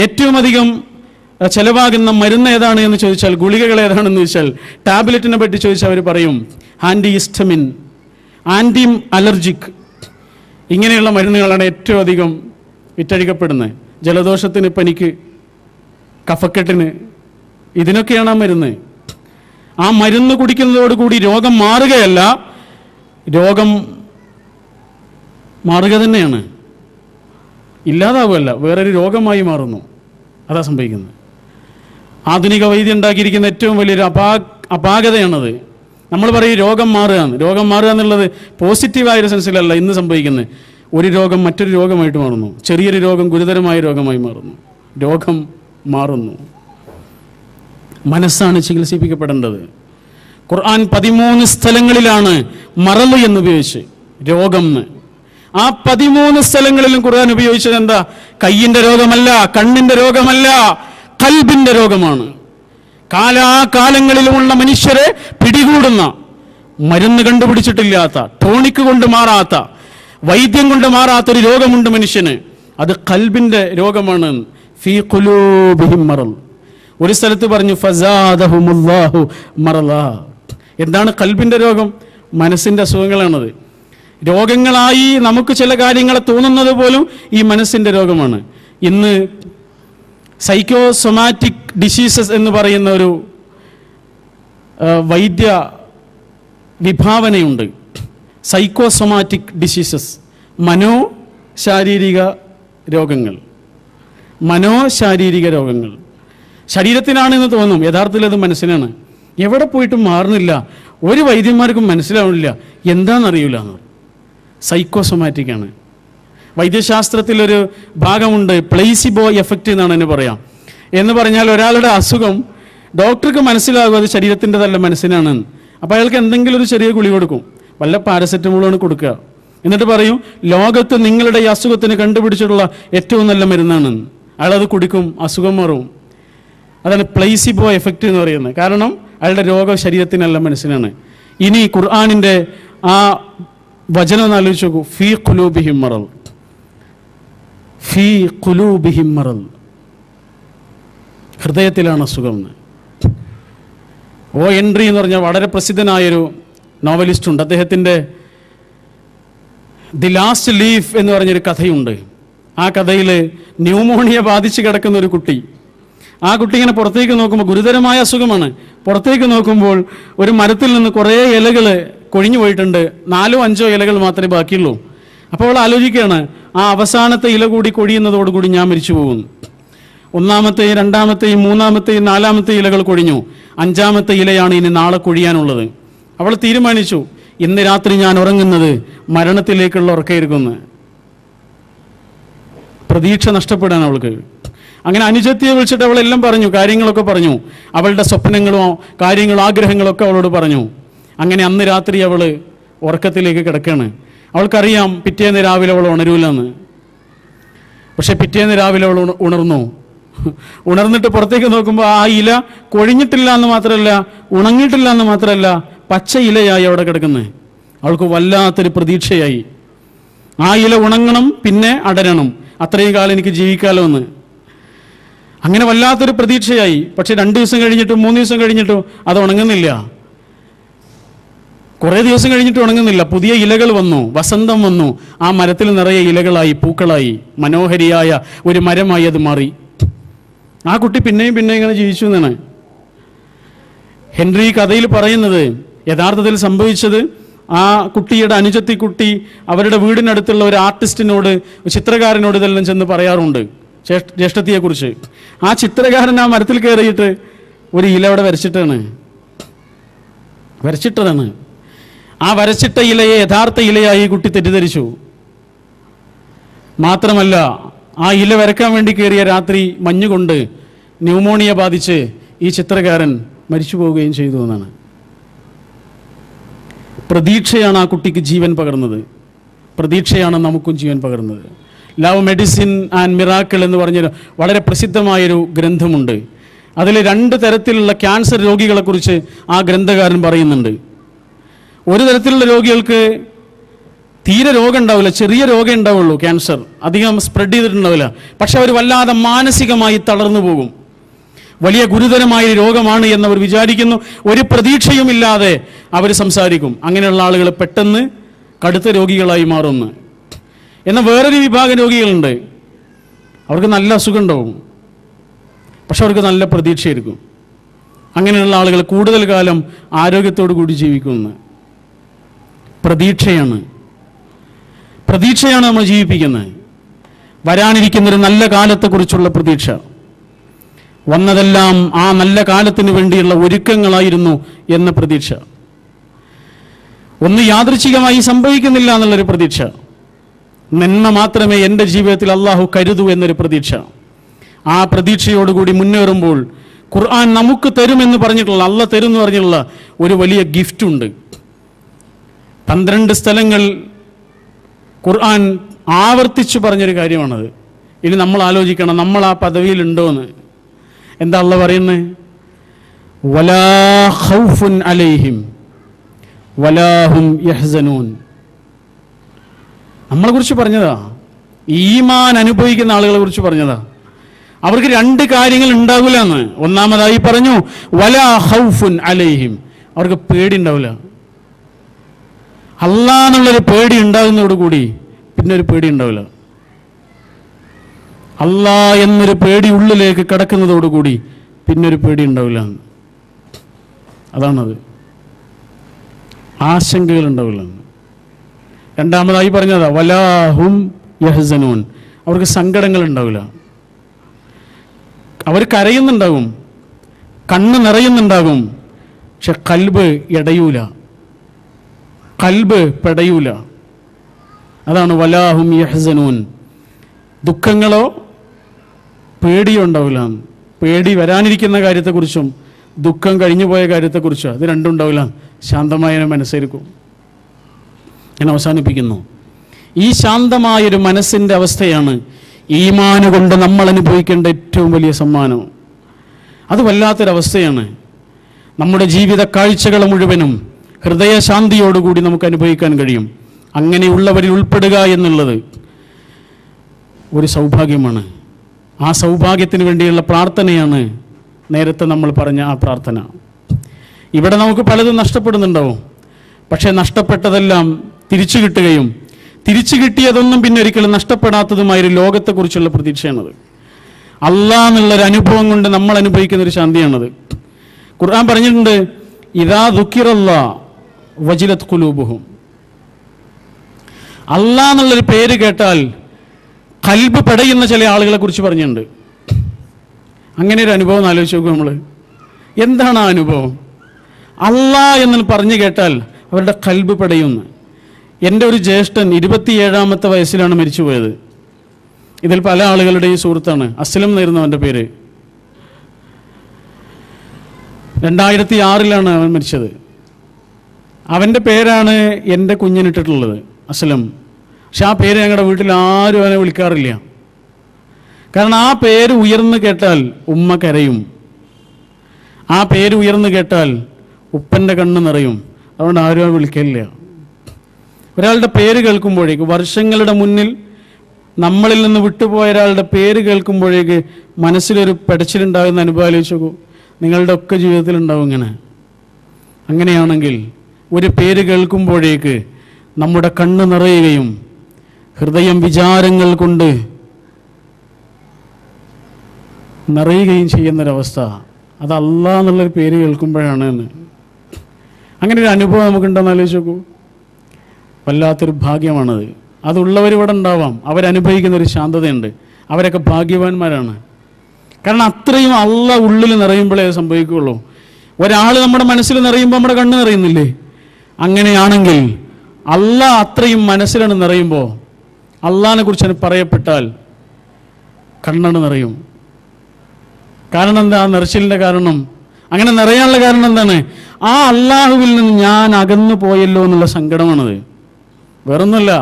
ഏറ്റവും അധികം ചിലവാകുന്ന മരുന്ന് ഏതാണ് എന്ന് ചോദിച്ചാൽ, ഗുളികകൾ ഏതാണെന്ന് ചോദിച്ചാൽ, ടാബ്ലറ്റിനെ പറ്റി ചോദിച്ചാൽ അവർ പറയും ആൻറ്റി ഹിസ്റ്റമിൻ, ആൻറ്റി അലർജിക്, ഇങ്ങനെയുള്ള മരുന്നുകളാണ് ഏറ്റവും അധികം വിറ്റഴിക്കപ്പെടുന്നത്. ജലദോഷത്തിന്, പനിക്ക്, കഫക്കെട്ടിന്, ഇതിനൊക്കെയാണ് ആ മരുന്ന്. ആ മരുന്ന് കുടിക്കുന്നതോടുകൂടി രോഗം മാറുകയല്ല, രോഗം മാറുക തന്നെയാണ്, ഇല്ലാതാവുകയല്ല, വേറൊരു രോഗമായി മാറുന്നു. അതാ സംഭവിക്കുന്നത്. ആധുനിക വൈദ്യം ഉണ്ടാക്കിയിരിക്കുന്ന ഏറ്റവും വലിയൊരു അപാകതയാണത്. നമ്മൾ പറയും രോഗം മാറുകയാണ്. രോഗം മാറുക എന്നുള്ളത് പോസിറ്റീവായൊരു സെൻസിലല്ല ഇന്ന് സംഭവിക്കുന്നത്. ഒരു രോഗം മറ്റൊരു രോഗമായിട്ട് മാറുന്നു. ചെറിയൊരു രോഗം ഗുരുതരമായ രോഗമായി മാറുന്നു. രോഗം മാറുന്നു. മനസ്സാണ് ചികിത്സിപ്പിക്കപ്പെടേണ്ടത്. ഖുർആൻ 13 സ്ഥലങ്ങളിലാണ് മറല് എന്നുപയോഗിച്ച് രോഗം. ആ 13 സ്ഥലങ്ങളിലും ഖുർആൻ ഉപയോഗിച്ചത് എന്താ? കയ്യിൻ്റെ രോഗമല്ല, കണ്ണിൻ്റെ രോഗമല്ല, ഖൽബിൻ്റെ രോഗമാണ്. കാലാകാലങ്ങളിലുമുള്ള മനുഷ്യരെ പിടികൂടുന്ന, മരുന്ന് കണ്ടുപിടിച്ചിട്ടില്ലാത്ത, ടോണിക്ക് കൊണ്ട് മാറാത്ത, വൈദ്യം കൊണ്ട് മാറാത്തൊരു രോഗമുണ്ട് മനുഷ്യന്. അത് ഖൽബിൻ്റെ രോഗമാണ്. ഫീ ഖുലൂബിഹിം മറൽ. ഒരു സ്ഥലത്ത് പറഞ്ഞു ഫസാദഹുമുല്ലാഹു മറലാ. എന്താണ് ഖൽബിൻ്റെ രോഗം? മനസ്സിൻ്റെ അസുഖങ്ങളാണത്. രോഗങ്ങളായി നമുക്ക് ചില കാര്യങ്ങളെ തോന്നുന്നത് പോലും ഈ മനസ്സിൻ്റെ രോഗമാണ്. ഇന്ന് സൈക്കോസൊമാറ്റിക് ഡിസീസസ് എന്ന് പറയുന്ന ഒരു വൈദ്യ വിഭാവനയുണ്ട്. സൈക്കോസൊമാറ്റിക് ഡിസീസസ്, മനോശാരീരിക രോഗങ്ങൾ. മനോശാരീരിക രോഗങ്ങൾ ശരീരത്തിനാണെന്ന് തോന്നും, യഥാർത്ഥത്തിൽ അത് മനസ്സിനാണ്. എവിടെ പോയിട്ടും മാറുന്നില്ല, ഒരു വൈദ്യന്മാർക്കും മനസ്സിലാവുന്നില്ല, എന്താണെന്നറിയില്ല എന്ന്. സൈക്കോസൊമാറ്റിക്കാണ്. വൈദ്യശാസ്ത്രത്തിലൊരു ഭാഗമുണ്ട്, പ്ലേസിബോ എഫക്റ്റ് എന്നാണ് അതിന് പറയാം. എന്ന് പറഞ്ഞാൽ ഒരാളുടെ അസുഖം ഡോക്ടർക്ക് മനസ്സിലാകും അത് ശരീരത്തിൻ്റെതല്ല, മനസ്സിനാണ്. അപ്പോൾ അയാൾക്ക് എന്തെങ്കിലും ഒരു ചെറിയ ഗുളി കൊടുക്കും, വല്ല പാരസെറ്റമോളാണ് കൊടുക്കുക. എന്നിട്ട് പറയും ലോകത്ത് നിങ്ങളുടെ ഈ അസുഖത്തിന് കണ്ടുപിടിച്ചിട്ടുള്ള ഏറ്റവും നല്ല മരുന്നാണ്. അയാളത് കുടിക്കും, അസുഖം മാറും. അതാണ് പ്ലേസിബോ എഫക്റ്റ് എന്ന് പറയുന്നത്. കാരണം അയാളുടെ രോഗം ശരീരത്തിനല്ല, മനസ്സിനാണ്. ഇനി ഖുർആനിൻ്റെ ആ വചനം ഒന്ന് ആലോചിച്ച് നോക്കൂ. ഫീ ഖുലൂബിഹിം മറദ്, ഫീ ഖുലൂബിഹിം മറദ്, ഹൃദയത്തിലാണ് അസുഖം എന്ന്. ഓ എൻട്രി എന്ന് പറഞ്ഞാൽ വളരെ പ്രസിദ്ധനായൊരു നോവലിസ്റ്റ് ഉണ്ട്. അദ്ദേഹത്തിൻ്റെ ദി ലാസ്റ്റ് ലീഫ് എന്ന് പറഞ്ഞൊരു കഥയുണ്ട്. ആ കഥയിൽ ന്യൂമോണിയ ബാധിച്ച് കിടക്കുന്ന ഒരു കുട്ടി, ആ കുട്ടി ഇങ്ങനെ പുറത്തേക്ക് നോക്കുമ്പോൾ, ഗുരുതരമായ അസുഖമാണ്, പുറത്തേക്ക് നോക്കുമ്പോൾ ഒരു മരത്തിൽ നിന്ന് കുറേ ഇലകൾ കൊഴിഞ്ഞു പോയിട്ടുണ്ട്, 4-5 ഇലകൾ മാത്രമേ ബാക്കിയുള്ളൂ. അപ്പോൾ അവൾ ആലോചിക്കുകയാണ്, ആ അവസാനത്തെ ഇല കൂടി കൊഴിയുന്നതോടുകൂടി ഞാൻ മരിച്ചു പോകുന്നു. 1-ാമത്തെയും 2-ാമത്തെയും 3-ാമത്തെയും 4-ാമത്തെ ഇലകൾ കൊഴിഞ്ഞു, 5-ാമത്തെ ഇലയാണ് ഇനി നാളെ കൊഴിയാനുള്ളത്. അവൾ തീരുമാനിച്ചു, ഇന്ന് രാത്രി ഞാൻ ഉറങ്ങുന്നത് മരണത്തിലേക്കുള്ള ഉറക്കമായിരിക്കുമെന്ന്. പ്രതീക്ഷ നഷ്ടപ്പെടാൻ അവൾക്ക്. അങ്ങനെ അനുജത്തിയെ വിളിച്ചിട്ട് അവളെല്ലാം പറഞ്ഞു, കാര്യങ്ങളൊക്കെ പറഞ്ഞു, അവളുടെ സ്വപ്നങ്ങളോ കാര്യങ്ങളോ ആഗ്രഹങ്ങളൊക്കെ അവളോട് പറഞ്ഞു. അങ്ങനെ അന്ന് രാത്രി അവൾ ഉറക്കത്തിലേക്ക് കിടക്കുകയാണ്. അവൾക്കറിയാം പിറ്റേന്ന് രാവിലെ അവൾ ഉണരൂലെന്ന്. പക്ഷെ പിറ്റേന്ന് രാവിലെ അവൾ ഉണർന്നു. ഉണർന്നിട്ട് പുറത്തേക്ക് നോക്കുമ്പോൾ ആ ഇല കൊഴിഞ്ഞിട്ടില്ല എന്ന് മാത്രമല്ല, ഉണങ്ങിയിട്ടില്ല എന്ന് മാത്രമല്ല, പച്ച ഇലയായി അവിടെ കിടക്കുന്നത്. അവൾക്ക് വല്ലാത്തൊരു പ്രതീക്ഷയായി. ആ ഇല ഉണങ്ങണം, പിന്നെ അടരണം, അത്രയും കാലം എനിക്ക് ജീവിക്കാലോ എന്ന്. അങ്ങനെ വല്ലാത്തൊരു പ്രതീക്ഷയായി. പക്ഷെ 2 ദിവസം കഴിഞ്ഞിട്ടും 3 ദിവസം കഴിഞ്ഞിട്ടും അത് ഉണങ്ങുന്നില്ല. കുറേ ദിവസം കഴിഞ്ഞിട്ട് ഉണങ്ങുന്നില്ല. പുതിയ ഇലകൾ വന്നു, വസന്തം വന്നു. ആ മരത്തിൽ നിറയെ ഇലകളായി, പൂക്കളായി, മനോഹരിയായ ഒരു മരമായി അത് മാറി. ആ കുട്ടി പിന്നെയും ഇങ്ങനെ ജീവിച്ചു എന്നാണ് ഹെൻറി കഥയിൽ പറയുന്നത്. യഥാർത്ഥത്തിൽ സംഭവിച്ചത്, ആ കുട്ടിയുടെ അനുജത്തി കുട്ടി അവരുടെ വീടിനടുത്തുള്ള ഒരു ആർട്ടിസ്റ്റിനോട്, ചിത്രകാരനോട് ഇതെല്ലാം ചെന്ന് പറയാറുണ്ട്, ജ്യേഷ്ഠത്തിയെക്കുറിച്ച്. ആ ചിത്രകാരൻ ആ മരത്തിൽ കയറിയിട്ട് ഒരു ഇല അവിടെ വരച്ചിട്ടതാണ്. ആ വരച്ചിട്ട ഇലയെ യഥാർത്ഥ ഇലയായി കുട്ടി തെറ്റിദ്ധരിച്ചു. മാത്രമല്ല, ആ ഇല വരയ്ക്കാൻ വേണ്ടി കയറിയ രാത്രി മഞ്ഞുകൊണ്ട് ന്യൂമോണിയ ബാധിച്ച് ഈ ചിത്രകാരൻ മരിച്ചു പോവുകയും ചെയ്തു എന്നാണ്. പ്രതീക്ഷയാണ് ആ കുട്ടിക്ക് ജീവൻ പകർന്നത്. പ്രതീക്ഷയാണ് നമുക്കും ജീവൻ പകർന്നത്. ലവ് മെഡിസിൻ ആൻഡ് മിറാക്കിൾ എന്ന് പറഞ്ഞൊരു വളരെ പ്രസിദ്ധമായൊരു ഗ്രന്ഥമുണ്ട്. അതിൽ 2 തരത്തിലുള്ള ക്യാൻസർ രോഗികളെക്കുറിച്ച് ആ ഗ്രന്ഥകാരൻ പറയുന്നുണ്ട്. ഒരു തരത്തിലുള്ള രോഗികൾക്ക് തീരെ രോഗം ഉണ്ടാവില്ല, ചെറിയ രോഗം ഉണ്ടാവുള്ളൂ, ക്യാൻസർ അധികം സ്പ്രെഡ് ചെയ്തിട്ടുണ്ടാവില്ല. പക്ഷെ അവർ വല്ലാതെ മാനസികമായി തളർന്നു പോകും. വലിയ ഗുരുതരമായ രോഗമാണ് എന്നവർ വിചാരിക്കുന്നു. ഒരു പ്രതീക്ഷയുമില്ലാതെ അവർ സംസാരിക്കും. അങ്ങനെയുള്ള ആളുകൾ പെട്ടെന്ന് കടുത്ത രോഗികളായി മാറുന്നു. എന്നാൽ വേറൊരു വിഭാഗം രോഗികളുണ്ട്, അവർക്ക് നല്ല അസുഖം ഉണ്ടാവും, പക്ഷെ അവർക്ക് നല്ല പ്രതീക്ഷയായിരിക്കും. അങ്ങനെയുള്ള ആളുകൾ കൂടുതൽ കാലം ആരോഗ്യത്തോടു കൂടി ജീവിക്കുന്നു. പ്രതീക്ഷയാണ് നമ്മൾ ജീവിപ്പിക്കുന്നത്. വരാനിരിക്കുന്നൊരു നല്ല കാലത്തെക്കുറിച്ചുള്ള പ്രതീക്ഷ. വന്നതെല്ലാം ആ നല്ല കാലത്തിന് വേണ്ടിയുള്ള ഒരുക്കങ്ങളായിരുന്നു എന്ന പ്രതീക്ഷ. ഒന്ന് യാദൃച്ഛികമായി സംഭവിക്കുന്നില്ല എന്നുള്ളൊരു പ്രതീക്ഷ. നന്മ മാത്രമേ എൻ്റെ ജീവിതത്തിൽ അള്ളാഹു കരുതൂ എന്നൊരു പ്രതീക്ഷ. ആ പ്രതീക്ഷയോടുകൂടി മുന്നേറുമ്പോൾ ഖുർആൻ നമുക്ക് തരുമെന്ന് പറഞ്ഞിട്ടുള്ള, അള്ള തരും എന്ന് പറഞ്ഞിട്ടുള്ള ഒരു വലിയ ഗിഫ്റ്റ് ഉണ്ട്. 12 സ്ഥലങ്ങൾ ഖുർആൻ ആവർത്തിച്ചു പറഞ്ഞൊരു കാര്യമാണത്. ഇനി നമ്മൾ ആലോചിക്കണം, നമ്മൾ ആ പദവിയിലുണ്ടോ എന്ന്. എന്താ അള്ള പറയുന്നത്? വലാ ഖൗഫുൻ അലൈഹിം വലാ ഹും യഹ്സനൂൻ. നമ്മളെ കുറിച്ച് പറഞ്ഞതാ, ഈമാൻ അനുഭവിക്കുന്ന ആളുകളെ കുറിച്ച് പറഞ്ഞതാ. അവർക്ക് 2 കാര്യങ്ങൾ ഉണ്ടാവില്ല എന്ന്. ഒന്നാമതായി പറഞ്ഞു വലാ ഖൗഫുൻ അലൈഹിം, അവർക്ക് പേടി ഉണ്ടാവില്ല. അല്ലാഹ് എന്നുള്ളൊരു പേടി ഉണ്ടാകുന്നതോടുകൂടി പിന്നെ ഒരു പേടി ഉണ്ടാവില്ല. അല്ലാ എന്നൊരു പേടി ഉള്ളിലേക്ക് കടക്കുന്നതോടുകൂടി പിന്നൊരു പേടി ഉണ്ടാവില്ല. അതാണത്. ആശങ്കകൾ ഉണ്ടാവില്ല. രണ്ടാമതായി പറഞ്ഞതാ വലാഹും യഹ്സനൂൻ, അവർക്ക് സങ്കടങ്ങൾ ഉണ്ടാവില്ല. അവർ കരയുന്നുണ്ടാകും, കണ്ണ് നിറയുന്നുണ്ടാകും, പക്ഷെ കൽബ് ഇടയൂല, കൽബ് പെടയൂല. അതാണ് വലാഹും യഹ്സനൂൻ. ദുഃഖങ്ങളോ പേടിയോ ഉണ്ടാവില്ല. പേടി വരാനിരിക്കുന്ന കാര്യത്തെക്കുറിച്ചും ദുഃഖം കഴിഞ്ഞു പോയ കാര്യത്തെക്കുറിച്ചോ അത് രണ്ടും ഉണ്ടാവില്ല. ശാന്തമായ മനസ്സായിരിക്കും. ഞാൻ അവസാനിപ്പിക്കുന്നു. ഈ ശാന്തമായൊരു മനസ്സിൻ്റെ അവസ്ഥയാണ് ഈമാൻ കൊണ്ട് നമ്മൾ അനുഭവിക്കേണ്ട ഏറ്റവും വലിയ സമ്മാനം. അത് വല്ലാത്തൊരവസ്ഥയാണ്. നമ്മുടെ ജീവിത കാഴ്ചകൾ മുഴുവനും ഹൃദയശാന്തിയോടുകൂടി നമുക്ക് അനുഭവിക്കാൻ കഴിയും. അങ്ങനെയുള്ളവരിൽ ഉൾപ്പെടുക എന്നുള്ളത് ഒരു സൗഭാഗ്യമാണ്. ആ സൗഭാഗ്യത്തിന് വേണ്ടിയുള്ള പ്രാർത്ഥനയാണ് നേരത്തെ നമ്മൾ പറഞ്ഞ ആ പ്രാർത്ഥന. ഇവിടെ നമുക്ക് പലതും നഷ്ടപ്പെടുന്നുണ്ടാവും. പക്ഷേ നഷ്ടപ്പെട്ടതെല്ലാം തിരിച്ചു കിട്ടുകയും തിരിച്ചു കിട്ടിയതൊന്നും പിന്നെ ഒരിക്കലും നഷ്ടപ്പെടാത്തതുമായൊരു ലോകത്തെക്കുറിച്ചുള്ള പ്രതീക്ഷയാണത്. അല്ലാഹ് എന്നുള്ളൊരു അനുഭവം കൊണ്ട് നമ്മൾ അനുഭവിക്കുന്നൊരു ശാന്തിയാണത്. ഖുർആൻ പറഞ്ഞിട്ടുണ്ട്, ഇദാ ദുക്കിറല്ലാഹ് വജിലത് ഖുലൂബുഹും. അല്ലാഹ് എന്നുള്ളൊരു പേര് കേട്ടാൽ ഖൽബ് പെടയുന്ന ചില ആളുകളെ കുറിച്ച് പറഞ്ഞിട്ടുണ്ട്. അങ്ങനെ ഒരു അനുഭവം ആലോചിച്ച് നോക്കും നമ്മൾ. എന്താണ് ആ അനുഭവം? അല്ലാഹ് എന്ന് പറഞ്ഞു കേട്ടാൽ അവരുടെ ഖൽബ് പെടയുന്നു. എൻ്റെ ഒരു ജ്യേഷ്ഠൻ 27ാമത്തെ വയസ്സിലാണ് മരിച്ചുപോയത്. ഇതിൽ പല ആളുകളുടെയും സുഹൃത്താണ്. അസ്ലം എന്നായിരുന്നു അവൻ്റെ പേര്. 2006 അവൻ മരിച്ചത്. അവൻ്റെ പേരാണ് എൻ്റെ കുഞ്ഞിനിട്ടിട്ടുള്ളത്, അസ്ലം. പക്ഷെ ആ പേര് ഞങ്ങളുടെ വീട്ടിൽ ആരും അവനെ വിളിക്കാറില്ല. കാരണം ആ പേര് ഉയർന്നു കേട്ടാൽ ഉമ്മ കരയും, ആ പേര് ഉയർന്നു കേട്ടാൽ ഉപ്പൻ്റെ കണ്ണ് നിറയും. അതുകൊണ്ട് ആരും അവനെ വിളിക്കില്ല. ഒരാളുടെ പേര് കേൾക്കുമ്പോഴേക്ക്, വർഷങ്ങളുടെ മുന്നിൽ നമ്മളിൽ നിന്ന് വിട്ടുപോയ ഒരാളുടെ പേര് കേൾക്കുമ്പോഴേക്ക് മനസ്സിലൊരു പെടച്ചിലുണ്ടാകുന്ന അനുഭവം ആലോചിച്ച് നോക്കൂ. നിങ്ങളുടെ ഒക്കെ ജീവിതത്തിലുണ്ടാവും ഇങ്ങനെ. അങ്ങനെയാണെങ്കിൽ ഒരു പേര് കേൾക്കുമ്പോഴേക്ക് നമ്മുടെ കണ്ണ് നിറയുകയും ഹൃദയം വിചാരങ്ങൾ കൊണ്ട് നിറയുകയും ചെയ്യുന്നൊരവസ്ഥ, അത് അല്ലാഹ് എന്നുള്ളൊരു പേര് കേൾക്കുമ്പോഴാണ്. അങ്ങനെ ഒരു അനുഭവം നമുക്കുണ്ടെന്ന് ആലോചിച്ച് നോക്കൂ. വല്ലാത്തൊരു ഭാഗ്യമാണത്. അതുള്ളവരിവിടെ ഉണ്ടാവാം. അവരനുഭവിക്കുന്നൊരു ശാന്തതയുണ്ട്. അവരൊക്കെ ഭാഗ്യവാന്മാരാണ്. കാരണം അത്രയും അല്ലാഹ് ഉള്ളിൽ നിറയുമ്പോഴേ അത് സംഭവിക്കുകയുള്ളൂ. ഒരാൾ നമ്മുടെ മനസ്സിൽ നിറയുമ്പോൾ നമ്മുടെ കണ്ണ് നിറയുന്നില്ലേ? അങ്ങനെയാണെങ്കിൽ അല്ലാഹ് അത്രയും മനസ്സിലാണ് നിറയുമ്പോൾ അള്ളാഹിനെ കുറിച്ച് പറയപ്പെട്ടാൽ കണ്ണണ് നിറയും. കാരണം എന്താ? നിറച്ചിലിൻ്റെ കാരണം. അങ്ങനെ നിറയാനുള്ള കാരണം എന്താണ്? ആ അള്ളാഹുവിൽ നിന്ന് ഞാൻ അകന്നു പോയല്ലോ എന്നുള്ള സങ്കടമാണത്. വേറൊന്നുമല്ല.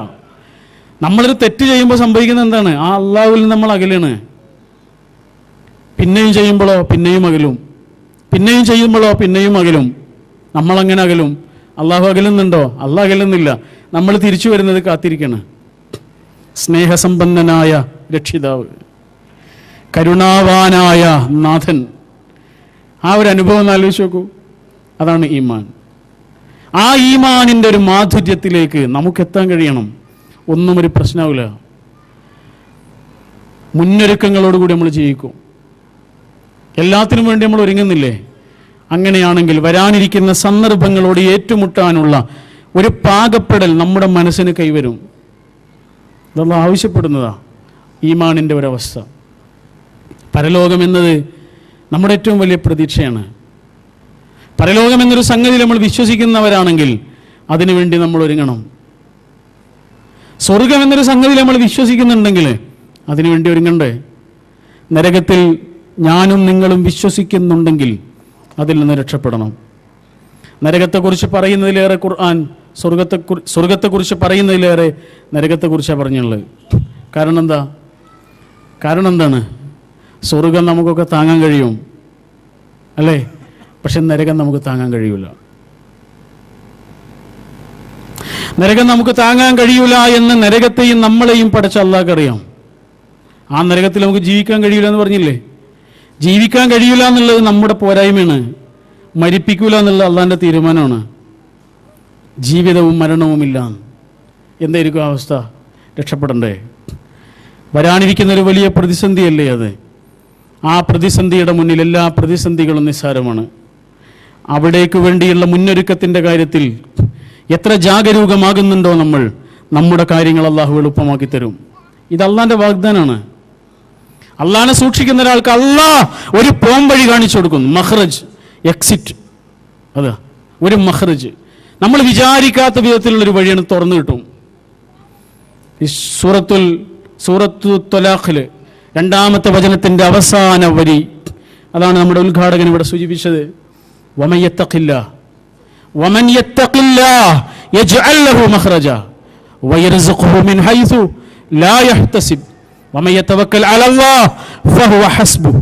നമ്മളൊരു തെറ്റ് ചെയ്യുമ്പോൾ സംഭവിക്കുന്നത് എന്താണ്? ആ അള്ളാഹുവിൽ നിന്ന് നമ്മൾ അകലാണ്. പിന്നെയും ചെയ്യുമ്പോഴോ പിന്നെയും അകലും, പിന്നെയും ചെയ്യുമ്പോഴോ പിന്നെയും അകലും. നമ്മളങ്ങനെ അകലും. അള്ളാഹു അകലുന്നുണ്ടോ? അള്ളാഹ് അകലുന്നില്ല. നമ്മൾ തിരിച്ചു വരുന്നത് കാത്തിരിക്കണം. സ്നേഹസമ്പന്നനായ രക്ഷിതാവ്, കരുണാവാനായ നാഥൻ, ആ ഒരു അനുഭവം ഒന്ന് ആലോചിച്ച് നോക്കൂ. അതാണ് ഈമാൻ. ആ ഈമാനിൻ്റെ ഒരു മാധുര്യത്തിലേക്ക് നമുക്കെത്താൻ കഴിയണം. ഒന്നും ഒരു പ്രശ്നമാവില്ല. മുന്നൊരുക്കങ്ങളോടുകൂടി നമ്മൾ ജീവിക്കും. എല്ലാത്തിനും വേണ്ടി നമ്മൾ ഒരുങ്ങുന്നില്ലേ? അങ്ങനെയാണെങ്കിൽ വരാനിരിക്കുന്ന സന്ദർഭങ്ങളോട് ഏറ്റുമുട്ടാനുള്ള ഒരു പാകപ്പെടൽ നമ്മുടെ മനസ്സിന് കൈവരും. ഇതൊന്നും ആവശ്യപ്പെടുന്നതാ ഈമാനിൻ്റെ ഒരവസ്ഥ. പരലോകം എന്നത് നമ്മുടെ ഏറ്റവും വലിയ പ്രതീക്ഷയാണ്. പരലോകം എന്നൊരു സംഗതി നമ്മൾ വിശ്വസിക്കുന്നവരാണെങ്കിൽ അതിനുവേണ്ടി നമ്മൾ ഒരുങ്ങണം. സ്വർഗം എന്നൊരു സംഗതി നമ്മൾ വിശ്വസിക്കുന്നുണ്ടെങ്കിൽ അതിനുവേണ്ടി ഒരുങ്ങണ്ടേ? നരകത്തിൽ ഞാനും നിങ്ങളും വിശ്വസിക്കുന്നുണ്ടെങ്കിൽ അതിൽ നിന്ന് രക്ഷപ്പെടണം. നരകത്തെക്കുറിച്ച് പറയുന്നതിലേറെ ഖുർആൻ സ്വർഗത്തെക്കുറിച്ച് പറയുന്നതിലേറെ നരകത്തെക്കുറിച്ചാണ് പറഞ്ഞുള്ളത്. കാരണം എന്താ? കാരണം എന്താണ്? സ്വർഗം നമുക്കൊക്കെ താങ്ങാൻ കഴിയും അല്ലേ? പക്ഷെ നരകം നമുക്ക് താങ്ങാൻ കഴിയൂല. നരകം നമുക്ക് താങ്ങാൻ കഴിയൂല എന്ന് നരകത്തെയും നമ്മളെയും പടച്ച അല്ലാഹ്ക്ക് അറിയാം. ആ നരകത്തിൽ നമുക്ക് ജീവിക്കാൻ കഴിയൂല എന്ന് പറഞ്ഞില്ലേ? ജീവിക്കാൻ കഴിയൂല എന്നുള്ളത് നമ്മുടെ പോരായ്മയാണ്. മരിപ്പിക്കൂല എന്നുള്ള അള്ളാഹിൻ്റെ തീരുമാനമാണ്. ജീവിതവും മരണവുമില്ല. എന്തായിരിക്കും അവസ്ഥ? രക്ഷപ്പെടണ്ടേ? വരാനിരിക്കുന്ന ഒരു വലിയ പ്രതിസന്ധിയല്ലേ അത്? ആ പ്രതിസന്ധിയുടെ മുന്നിൽ എല്ലാ പ്രതിസന്ധികളും നിസ്സാരമാണ്. അവിടേക്ക് വേണ്ടിയുള്ള മുന്നൊരുക്കത്തിൻ്റെ കാര്യത്തിൽ എത്ര ജാഗരൂകമാകുന്നുണ്ടോ നമ്മൾ, നമ്മുടെ കാര്യങ്ങൾ അള്ളാഹു എളുപ്പമാക്കി തരും. ഇത് അള്ളാന്റെ വാഗ്ദാനാണ്. അള്ളാഹിനെ സൂക്ഷിക്കുന്ന ഒരാൾക്ക് അള്ളാഹ് ഒരു പോംവഴി കാണിച്ചു കൊടുക്കുന്നു. മഖ്റജ്, എക്സിറ്റ്, അതാ ഒരു മഖ്റജ്. നമ്മൾ വിചാരിക്കാത്ത വിധത്തിലുള്ളൊരു വഴിയാണ് തുറന്നു കിട്ടും. ഈ സൂറത്തു ത്വലാഖില് 2-ാമത്തെ വചനത്തിന്റെ അവസാന വരി, അതാണ് നമ്മുടെ ഉദ്ഘാടകൻ ഇവിടെ സൂചിപ്പിച്ചത്. വമൻ യത്തഖില്ലാഹ് യജ്അൽ ലഹു മഖ്റജ വയർസുഖുഹു മിൻ ഹൈസു ലാ യഹ്തസിബ് വമൻ യതവക്കൽ അലല്ലാഹ് ഫഹുവ ഹസ്ബുഹു.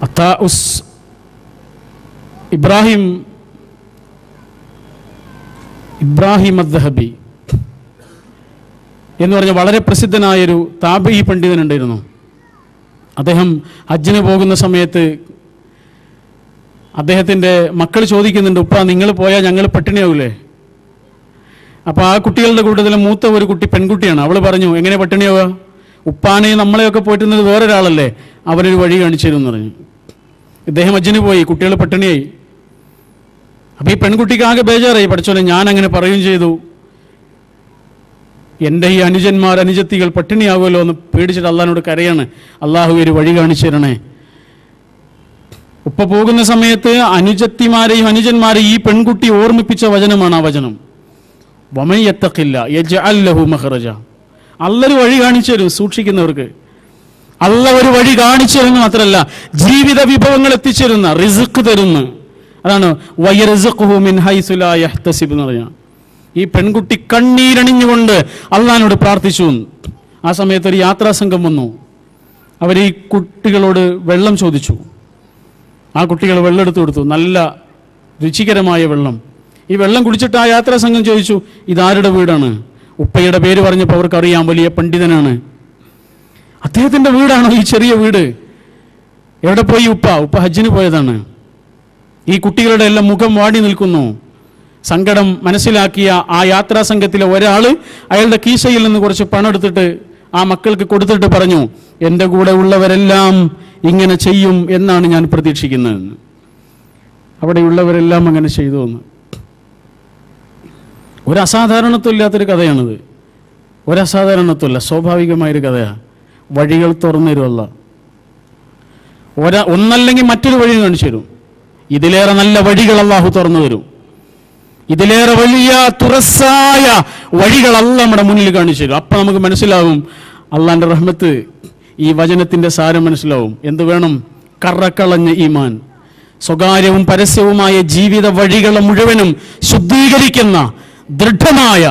അത്താഉസ് ഇബ്രാഹിം അദ്ദഹബി എന്ന് പറഞ്ഞ വളരെ പ്രസിദ്ധനായൊരു താബഈ പണ്ഡിതനുണ്ടായിരുന്നു. അദ്ദേഹം ഹജ്ജിന് പോകുന്ന സമയത്ത് അദ്ദേഹത്തിൻ്റെ മക്കൾ ചോദിക്കുന്നുണ്ട്, ഉപ്പ നിങ്ങൾ പോയാൽ ഞങ്ങൾ പട്ടിണിയാവൂലേ? അപ്പോൾ ആ കുട്ടികളുടെ കൂട്ടത്തിൽ മൂത്ത ഒരു കുട്ടി പെൺകുട്ടിയാണ്. അവൾ പറഞ്ഞു, എങ്ങനെ പട്ടിണിയാവുക? ഉപ്പാനെ നമ്മളെയൊക്കെ പോറ്റുന്നത് വേറൊരാളല്ലേ, അവരൊരു വഴി കാണിച്ചു തരും എന്ന് പറഞ്ഞു. ഇദ്ദേഹം ഹജ്ജിന് പോയി, കുട്ടികൾ പട്ടിണിയായി. അപ്പോൾ ഈ പെൺകുട്ടിക്ക് ആകെ ബേജാറായി. പഠിച്ചോലെ, ഞാൻ അങ്ങനെ പറയുകയും ചെയ്തു, എൻ്റെ ഈ അനുജത്തികൾ പട്ടിണിയാവുമല്ലോ എന്ന് പേടിച്ചിട്ട് അള്ളാഹിനോട് കരയാണ്, അള്ളാഹു ഒരു വഴി കാണിച്ചു തരണേ. ഉപ്പ പോകുന്ന സമയത്ത് അനുജത്തിമാരെയും അനുജന്മാരെയും ഈ പെൺകുട്ടി ഓർമ്മിപ്പിച്ച വചനമാണ് ആ വചനം. വമൻ യത്തഖില്ലാഹ് യജ്അൽ ലഹു മഖ്റജ. അള്ളാഹു വഴി കാണിച്ചു തരും സൂക്ഷിക്കുന്നവർക്ക്. അള്ളാഹു ഒരു വഴി കാണിച്ചു തരുന്നു മാത്രമല്ല, ജീവിത വിഭവങ്ങൾ എത്തിച്ചേരുന്ന, റിസ്ക് തരുന്ന. അതാണ് വയർസുഖുഹു മിൻ ഹൈസു ലാ യഹ്തസിബ് എന്ന് പറഞ്ഞാൽ. ഈ പെൺകുട്ടി കണ്ണീരണിഞ്ഞുകൊണ്ട് അള്ളാഹിനോട് പ്രാർത്ഥിച്ചു. ആ സമയത്ത് ഒരു യാത്രാ സംഘം വന്നു. അവർ ഈ കുട്ടികളോട് വെള്ളം ചോദിച്ചു. ആ കുട്ടികൾ വെള്ളം എടുത്തു കൊടുത്തു, നല്ല രുചികരമായ വെള്ളം. ഈ വെള്ളം കുടിച്ചിട്ട് ആ യാത്രാ സംഘം ചോദിച്ചു, ഇതാരുടെ വീടാണ്? ഉപ്പയുടെ പേര് പറഞ്ഞപ്പോൾ അവർക്കറിയാം, വലിയ പണ്ഡിതനാണ്. അദ്ദേഹത്തിൻ്റെ വീടാണോ ഈ ചെറിയ വീട്? എവിടെ പോയി ഉപ്പ ഹജ്ജിന് പോയതാണ്. ഈ കുട്ടികളുടെ എല്ലാം മുഖം വാടി നിൽക്കുന്നു. സങ്കടം മനസ്സിലാക്കിയ ആ യാത്രാ സംഘത്തിലെ ഒരാൾ അയാളുടെ കീശയിൽ നിന്ന് കുറച്ച് പണം എടുത്തിട്ട് ആ മക്കൾക്ക് കൊടുത്തിട്ട് പറഞ്ഞു, എൻ്റെ കൂടെ ഉള്ളവരെല്ലാം ഇങ്ങനെ ചെയ്യും എന്നാണ് ഞാൻ പ്രതീക്ഷിക്കുന്നതെന്ന്. അവിടെയുള്ളവരെല്ലാം അങ്ങനെ ചെയ്തു എന്ന്. ഒരു അസാധാരണത്വം ഇല്ലാത്തൊരു കഥയാണിത്. ഒരസാധാരണത്വമല്ല, സ്വാഭാവികമായൊരു കഥയാണ്. വഴികൾ തുറന്നു തരുമല്ല. ഒന്നല്ലെങ്കിൽ മറ്റൊരു വഴി കാണിച്ചു തരും. ഇതിലേറെ നല്ല വഴികൾ അല്ലാഹു തുറന്നു തരും. ഇതിലേറെ വലിയ തുറസായ വഴികൾ അല്ലാഹു നമ്മുടെ മുന്നിൽ കാണിച്ചു തരും. അപ്പം നമുക്ക് മനസ്സിലാവും അള്ളാന്റെ റഹ്മത്ത്. ഈ വചനത്തിന്റെ സാരം മനസ്സിലാവും. എന്ത് വേണം? കറക്കളഞ്ഞ ഈമാൻ, സ്വകാര്യവും പരസ്യവുമായ ജീവിത വഴികളെ മുഴുവനും ശുദ്ധീകരിക്കുന്ന ദൃഢമായ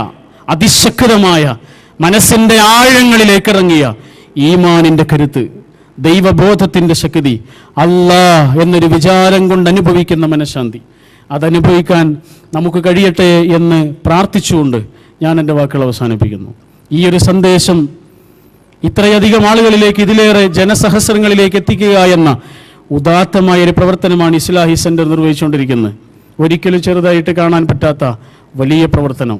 അതിശക്തമായ മനസ്സിന്റെ ആഴങ്ങളിലേക്ക് ഇറങ്ങിയ ഈമാനിന്റെ കരുത്ത്, ദൈവബോധത്തിന്റെ ശക്തി, അല്ലാഹ് എന്നൊരു വിചാരം കൊണ്ട് അനുഭവിക്കുന്ന മനഃശാന്തി, അതനുഭവിക്കാൻ നമുക്ക് കഴിയട്ടെ എന്ന് പ്രാർത്ഥിച്ചുകൊണ്ട് ഞാൻ എൻ്റെ വാക്കുകൾ അവസാനിപ്പിക്കുന്നു. ഈ ഒരു സന്ദേശം ഇത്രയധികം ആളുകളിലേക്ക്, ഇതിലേറെ ജനസഹസ്രങ്ങളിലേക്ക് എത്തിക്കുക എന്ന ഉദാത്തമായൊരു പ്രവർത്തനമാണ് ഇസ്ലാഹി സെന്റർ നിർവഹിച്ചുകൊണ്ടിരിക്കുന്നത്. ഒരിക്കലും ചെറുതായിട്ട് കാണാൻ പറ്റാത്ത വലിയ പ്രവർത്തനം.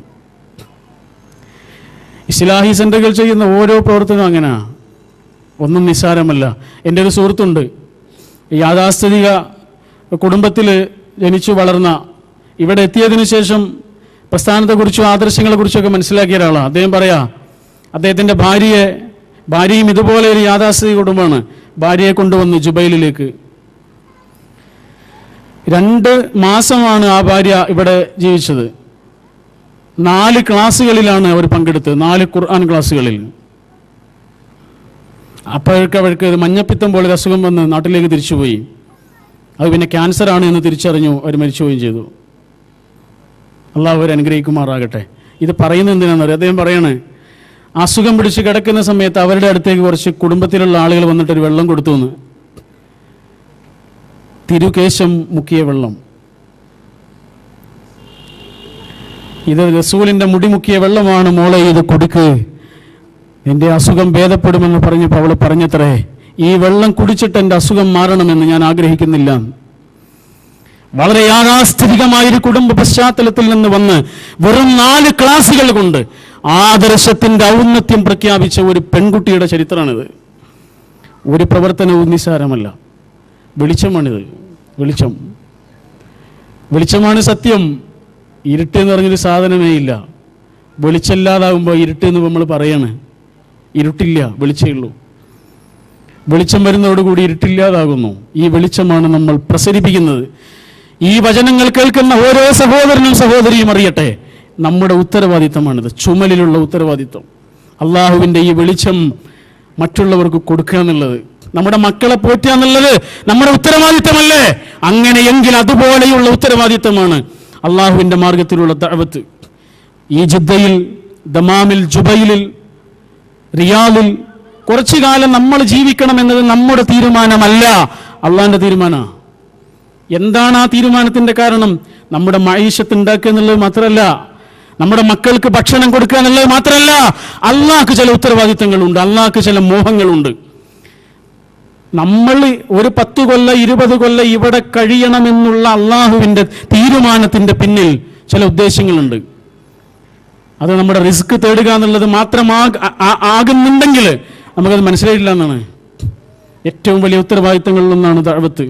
ഇസ്ലാഹി സെന്ററുകൾ ചെയ്യുന്ന ഓരോ പ്രവർത്തനവും അങ്ങനെയാണ്, ഒന്നും നിസ്സാരമല്ല. എൻ്റെ ഒരു സുഹൃത്തുണ്ട്, യാഥാസ്ഥിതിക കുടുംബത്തിൽ ജനിച്ചു വളർന്ന, ഇവിടെ എത്തിയതിനു ശേഷം പ്രസ്ഥാനത്തെക്കുറിച്ചും ആദർശങ്ങളെക്കുറിച്ചൊക്കെ മനസ്സിലാക്കിയ ഒരാളാണ്. അദ്ദേഹം പറയാ, അദ്ദേഹത്തിൻ്റെ ഭാര്യയും ഇതുപോലെ ഒരു യാഥാസ്ഥിതിക കുടുംബമാണ്. ഭാര്യയെ കൊണ്ടുവന്നു ജുബൈലിലേക്ക്. 2 മാസമാണ് ആ ഭാര്യ ഇവിടെ ജീവിച്ചത്. 4 ക്ലാസ്സുകളിലാണ് അവർ പങ്കെടുത്തത്, 4 ഖുർആൻ ക്ലാസ്സുകളിൽ. അപ്പോഴേക്ക് അവർക്ക് മഞ്ഞപ്പിത്തം പോലെ അസുഖം വന്ന് നാട്ടിലേക്ക് തിരിച്ചുപോയി. അത് പിന്നെ ക്യാൻസറാണ് എന്ന് തിരിച്ചറിഞ്ഞു, അവർ മരിച്ചുപോവുകയും ചെയ്തു. അള്ളാഹു അവരെ അനുഗ്രഹിക്കുമാറാകട്ടെ. ഇത് പറയുന്നത് എന്തിനാണെന്നറിയാം? അദ്ദേഹം പറയണേ, അസുഖം പിടിച്ച് കിടക്കുന്ന സമയത്ത് അവരുടെ അടുത്തേക്ക് കുറച്ച് കുടുംബത്തിലുള്ള ആളുകൾ വന്നിട്ടൊരു വെള്ളം കൊടുത്തു എന്ന്. തിരുകേശം മുക്കിയ വെള്ളം. ഇത് റസൂലിന്റെ മുടി മുക്കിയ വെള്ളമാണ് മോളെ, ഇത് കൊടുക്ക്, എൻ്റെ അസുഖം ഭേദപ്പെടുമെന്ന് പറഞ്ഞപ്പോൾ അവൾ പറഞ്ഞത്രേ, ഈ വെള്ളം കുടിച്ചിട്ട് എൻ്റെ അസുഖം മാറണമെന്ന് ഞാൻ ആഗ്രഹിക്കുന്നില്ല. വളരെ യാഥാസ്ഥിതികമായൊരു കുടുംബ പശ്ചാത്തലത്തിൽ നിന്ന് വന്ന് വെറും 4 ക്ലാസുകൾ കൊണ്ട് ആദർശത്തിൻ്റെ ഔന്നത്യം പ്രഖ്യാപിച്ച ഒരു പെൺകുട്ടിയുടെ ചരിത്രമാണിത്. ഒരു പ്രവർത്തനവും നിസ്സാരമല്ല. വെളിച്ചമാണിത്. വെളിച്ചമാണ് സത്യം. ഇരുട്ട് എന്ന് പറഞ്ഞൊരു സാധനമേ ഇല്ല. വെളിച്ചമില്ലാതാകുമ്പോൾ ഇരുട്ട് എന്ന് നമ്മൾ പറയാണ്. ഇരുട്ടില്ല, വെളിച്ചമേ ഉള്ളൂ. വെളിച്ചം വരുന്നതോടുകൂടി ഇരുട്ടില്ലാതാകുന്നു. ഈ വെളിച്ചമാണ് നമ്മൾ പ്രസരിപ്പിക്കുന്നത്. ഈ വചനങ്ങൾ കേൾക്കുന്ന ഓരോ സഹോദരനും സഹോദരിയും അറിയട്ടെ, നമ്മുടെ ഉത്തരവാദിത്തമാണിത്, ചുമലിലുള്ള ഉത്തരവാദിത്തം. അള്ളാഹുവിൻ്റെ ഈ വെളിച്ചം മറ്റുള്ളവർക്ക് കൊടുക്കുക എന്നുള്ളത്, നമ്മുടെ മക്കളെ പോറ്റുക എന്നുള്ളത് നമ്മുടെ ഉത്തരവാദിത്തമല്ലേ? അങ്ങനെയെങ്കിൽ അതുപോലെയുള്ള ഉത്തരവാദിത്തമാണ് അള്ളാഹുവിൻ്റെ മാർഗത്തിലുള്ള ദഅവത്ത്. ഈ ജിദ്ദയിൽ, ദമാമിൽ, ജുബൈലിൽ, റിയാദിൽ കുറച്ചു കാലം നമ്മൾ ജീവിക്കണം എന്നത് നമ്മുടെ തീരുമാനമല്ല, അള്ളാഹിൻ്റെ തീരുമാനമാണ്. എന്താണ് ആ തീരുമാനത്തിൻ്റെ കാരണം? നമ്മുടെ മഈശത്ത് ഉണ്ടാക്കുക എന്നുള്ളത് മാത്രമല്ല, നമ്മുടെ മക്കൾക്ക് ഭക്ഷണം കൊടുക്കുക എന്നുള്ളത് മാത്രമല്ല, അള്ളാഹ്ക്ക് ചില ഉത്തരവാദിത്തങ്ങളുണ്ട്, അള്ളാഹ്ക്ക് ചില മോഹങ്ങളുണ്ട്. നമ്മൾ ഒരു 10 കൊല്ലം 20 കൊല്ലം ഇവിടെ കഴിയണമെന്നുള്ള അള്ളാഹുവിൻ്റെ തീരുമാനത്തിൻ്റെ പിന്നിൽ ചില ഉദ്ദേശങ്ങളുണ്ട്. അത് നമ്മുടെ റിസ്ക് തേടുക എന്നുള്ളത് മാത്രമാകുന്നുണ്ടെങ്കിൽ നമുക്കത് മനസ്സിലായിട്ടില്ല എന്നാണ്. ഏറ്റവും വലിയ ഉത്തരവാദിത്തങ്ങളിലൊന്നാണ് ദഅവത്ത്.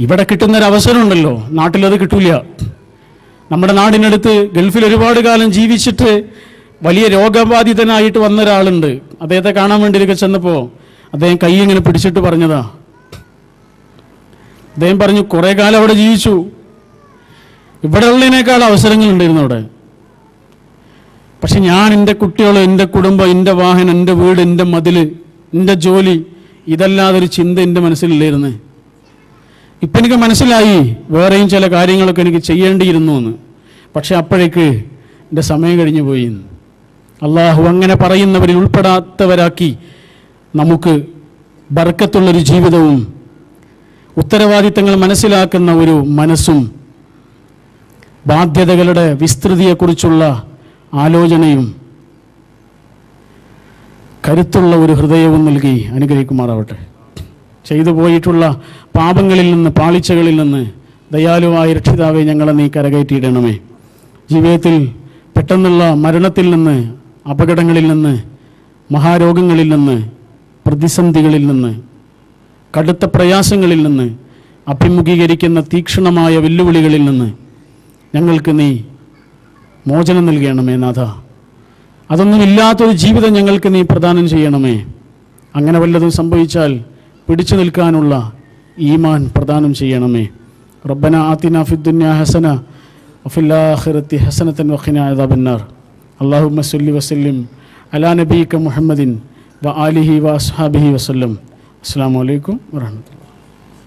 ഇവിടെ കിട്ടുന്നൊരവസരം ഉണ്ടല്ലോ, നാട്ടിലത് കിട്ടൂല. നമ്മുടെ നാടിനടുത്ത് ഗൾഫിൽ ഒരുപാട് കാലം ജീവിച്ചിട്ട് വലിയ രോഗബാധിതനായിട്ട് വന്ന ഒരാളുണ്ട്. അദ്ദേഹത്തെ കാണാൻ വേണ്ടിയൊക്കെ ചെന്നപ്പോൾ അദ്ദേഹം കൈ ഇങ്ങനെ പിടിച്ചിട്ട് പറഞ്ഞതാ. അദ്ദേഹം പറഞ്ഞു, കുറേ കാലം അവിടെ ജീവിച്ചു, ഇവിടെ ഉള്ളതിനേക്കാൾ അവസരങ്ങളുണ്ടായിരുന്നു അവിടെ. പക്ഷെ ഞാൻ എൻ്റെ കുട്ടികൾ, എൻ്റെ കുടുംബം, എൻ്റെ വാഹനം, എൻ്റെ വീട്, എൻ്റെ മതിൽ, എൻ്റെ ജോലി, ഇതല്ലാതൊരു ചിന്ത എൻ്റെ മനസ്സിലില്ലായിരുന്നു. ഇപ്പം എനിക്ക് മനസ്സിലായി വേറെയും ചില കാര്യങ്ങളൊക്കെ എനിക്ക് ചെയ്യേണ്ടിയിരുന്നു എന്ന്. പക്ഷെ അപ്പോഴേക്ക് എൻ്റെ സമയം കഴിഞ്ഞു പോയി. അള്ളാഹു അങ്ങനെ പറയുന്നവരിൽ ഉൾപ്പെടാത്തവരാക്കി നമുക്ക് ബർക്കത്തുള്ളൊരു ജീവിതവും ഉത്തരവാദിത്തങ്ങൾ മനസ്സിലാക്കുന്ന ഒരു മനസ്സും ബാധ്യതകളുടെ വിസ്തൃതിയെക്കുറിച്ചുള്ള ആലോചനയും കരുത്തുള്ള ഒരു ഹൃദയവും നൽകി അനുഗ്രഹിക്കുമാറാവട്ടെ. ചെയ്തു പോയിട്ടുള്ള പാപങ്ങളിൽ നിന്ന്, പാളിച്ചകളിൽ നിന്ന് ദയാലുവായ രക്ഷിതാവെ ഞങ്ങളെ നീ കരകയറ്റിയിടണമേ. ജീവിതത്തിൽ പെട്ടെന്നുള്ള മരണത്തിൽ നിന്ന്, അപകടങ്ങളിൽ നിന്ന്, മഹാരോഗങ്ങളിൽ നിന്ന്, പ്രതിസന്ധികളിൽ നിന്ന്, കടുത്ത പ്രയാസങ്ങളിൽ നിന്ന്, അഭിമുഖീകരിക്കുന്ന തീക്ഷ്ണമായ വെല്ലുവിളികളിൽ നിന്ന് ഞങ്ങൾക്ക് നീ മോചനം നൽകണമേ നാഥ. അതൊന്നുമില്ലാത്തൊരു ജീവിതം ഞങ്ങൾക്ക് നീ പ്രദാനം ചെയ്യണമേ. അങ്ങനെ വല്ലതും സംഭവിച്ചാൽ പിടിച്ചു നിൽക്കാനുള്ള ഈമാൻ പ്രദാനം ചെയ്യണമേ. റബ്ബന ആതിനാ ഫിദ്ദുനിയ ഹസന വഫിൽ ആഖിറതി ഹസനതൻ വഖിനാ അദാബന്നാർ. അല്ലാഹുമ്മ സ്വല്ലി വസല്ലിം അലാ നബിയിക മുഹമ്മദിൻ വ ആലിഹി വ അസ്ഹാബിഹി വസല്ലം. അസ്സലാമു അലൈക്കും വറഹ്മത്തുള്ളാഹി.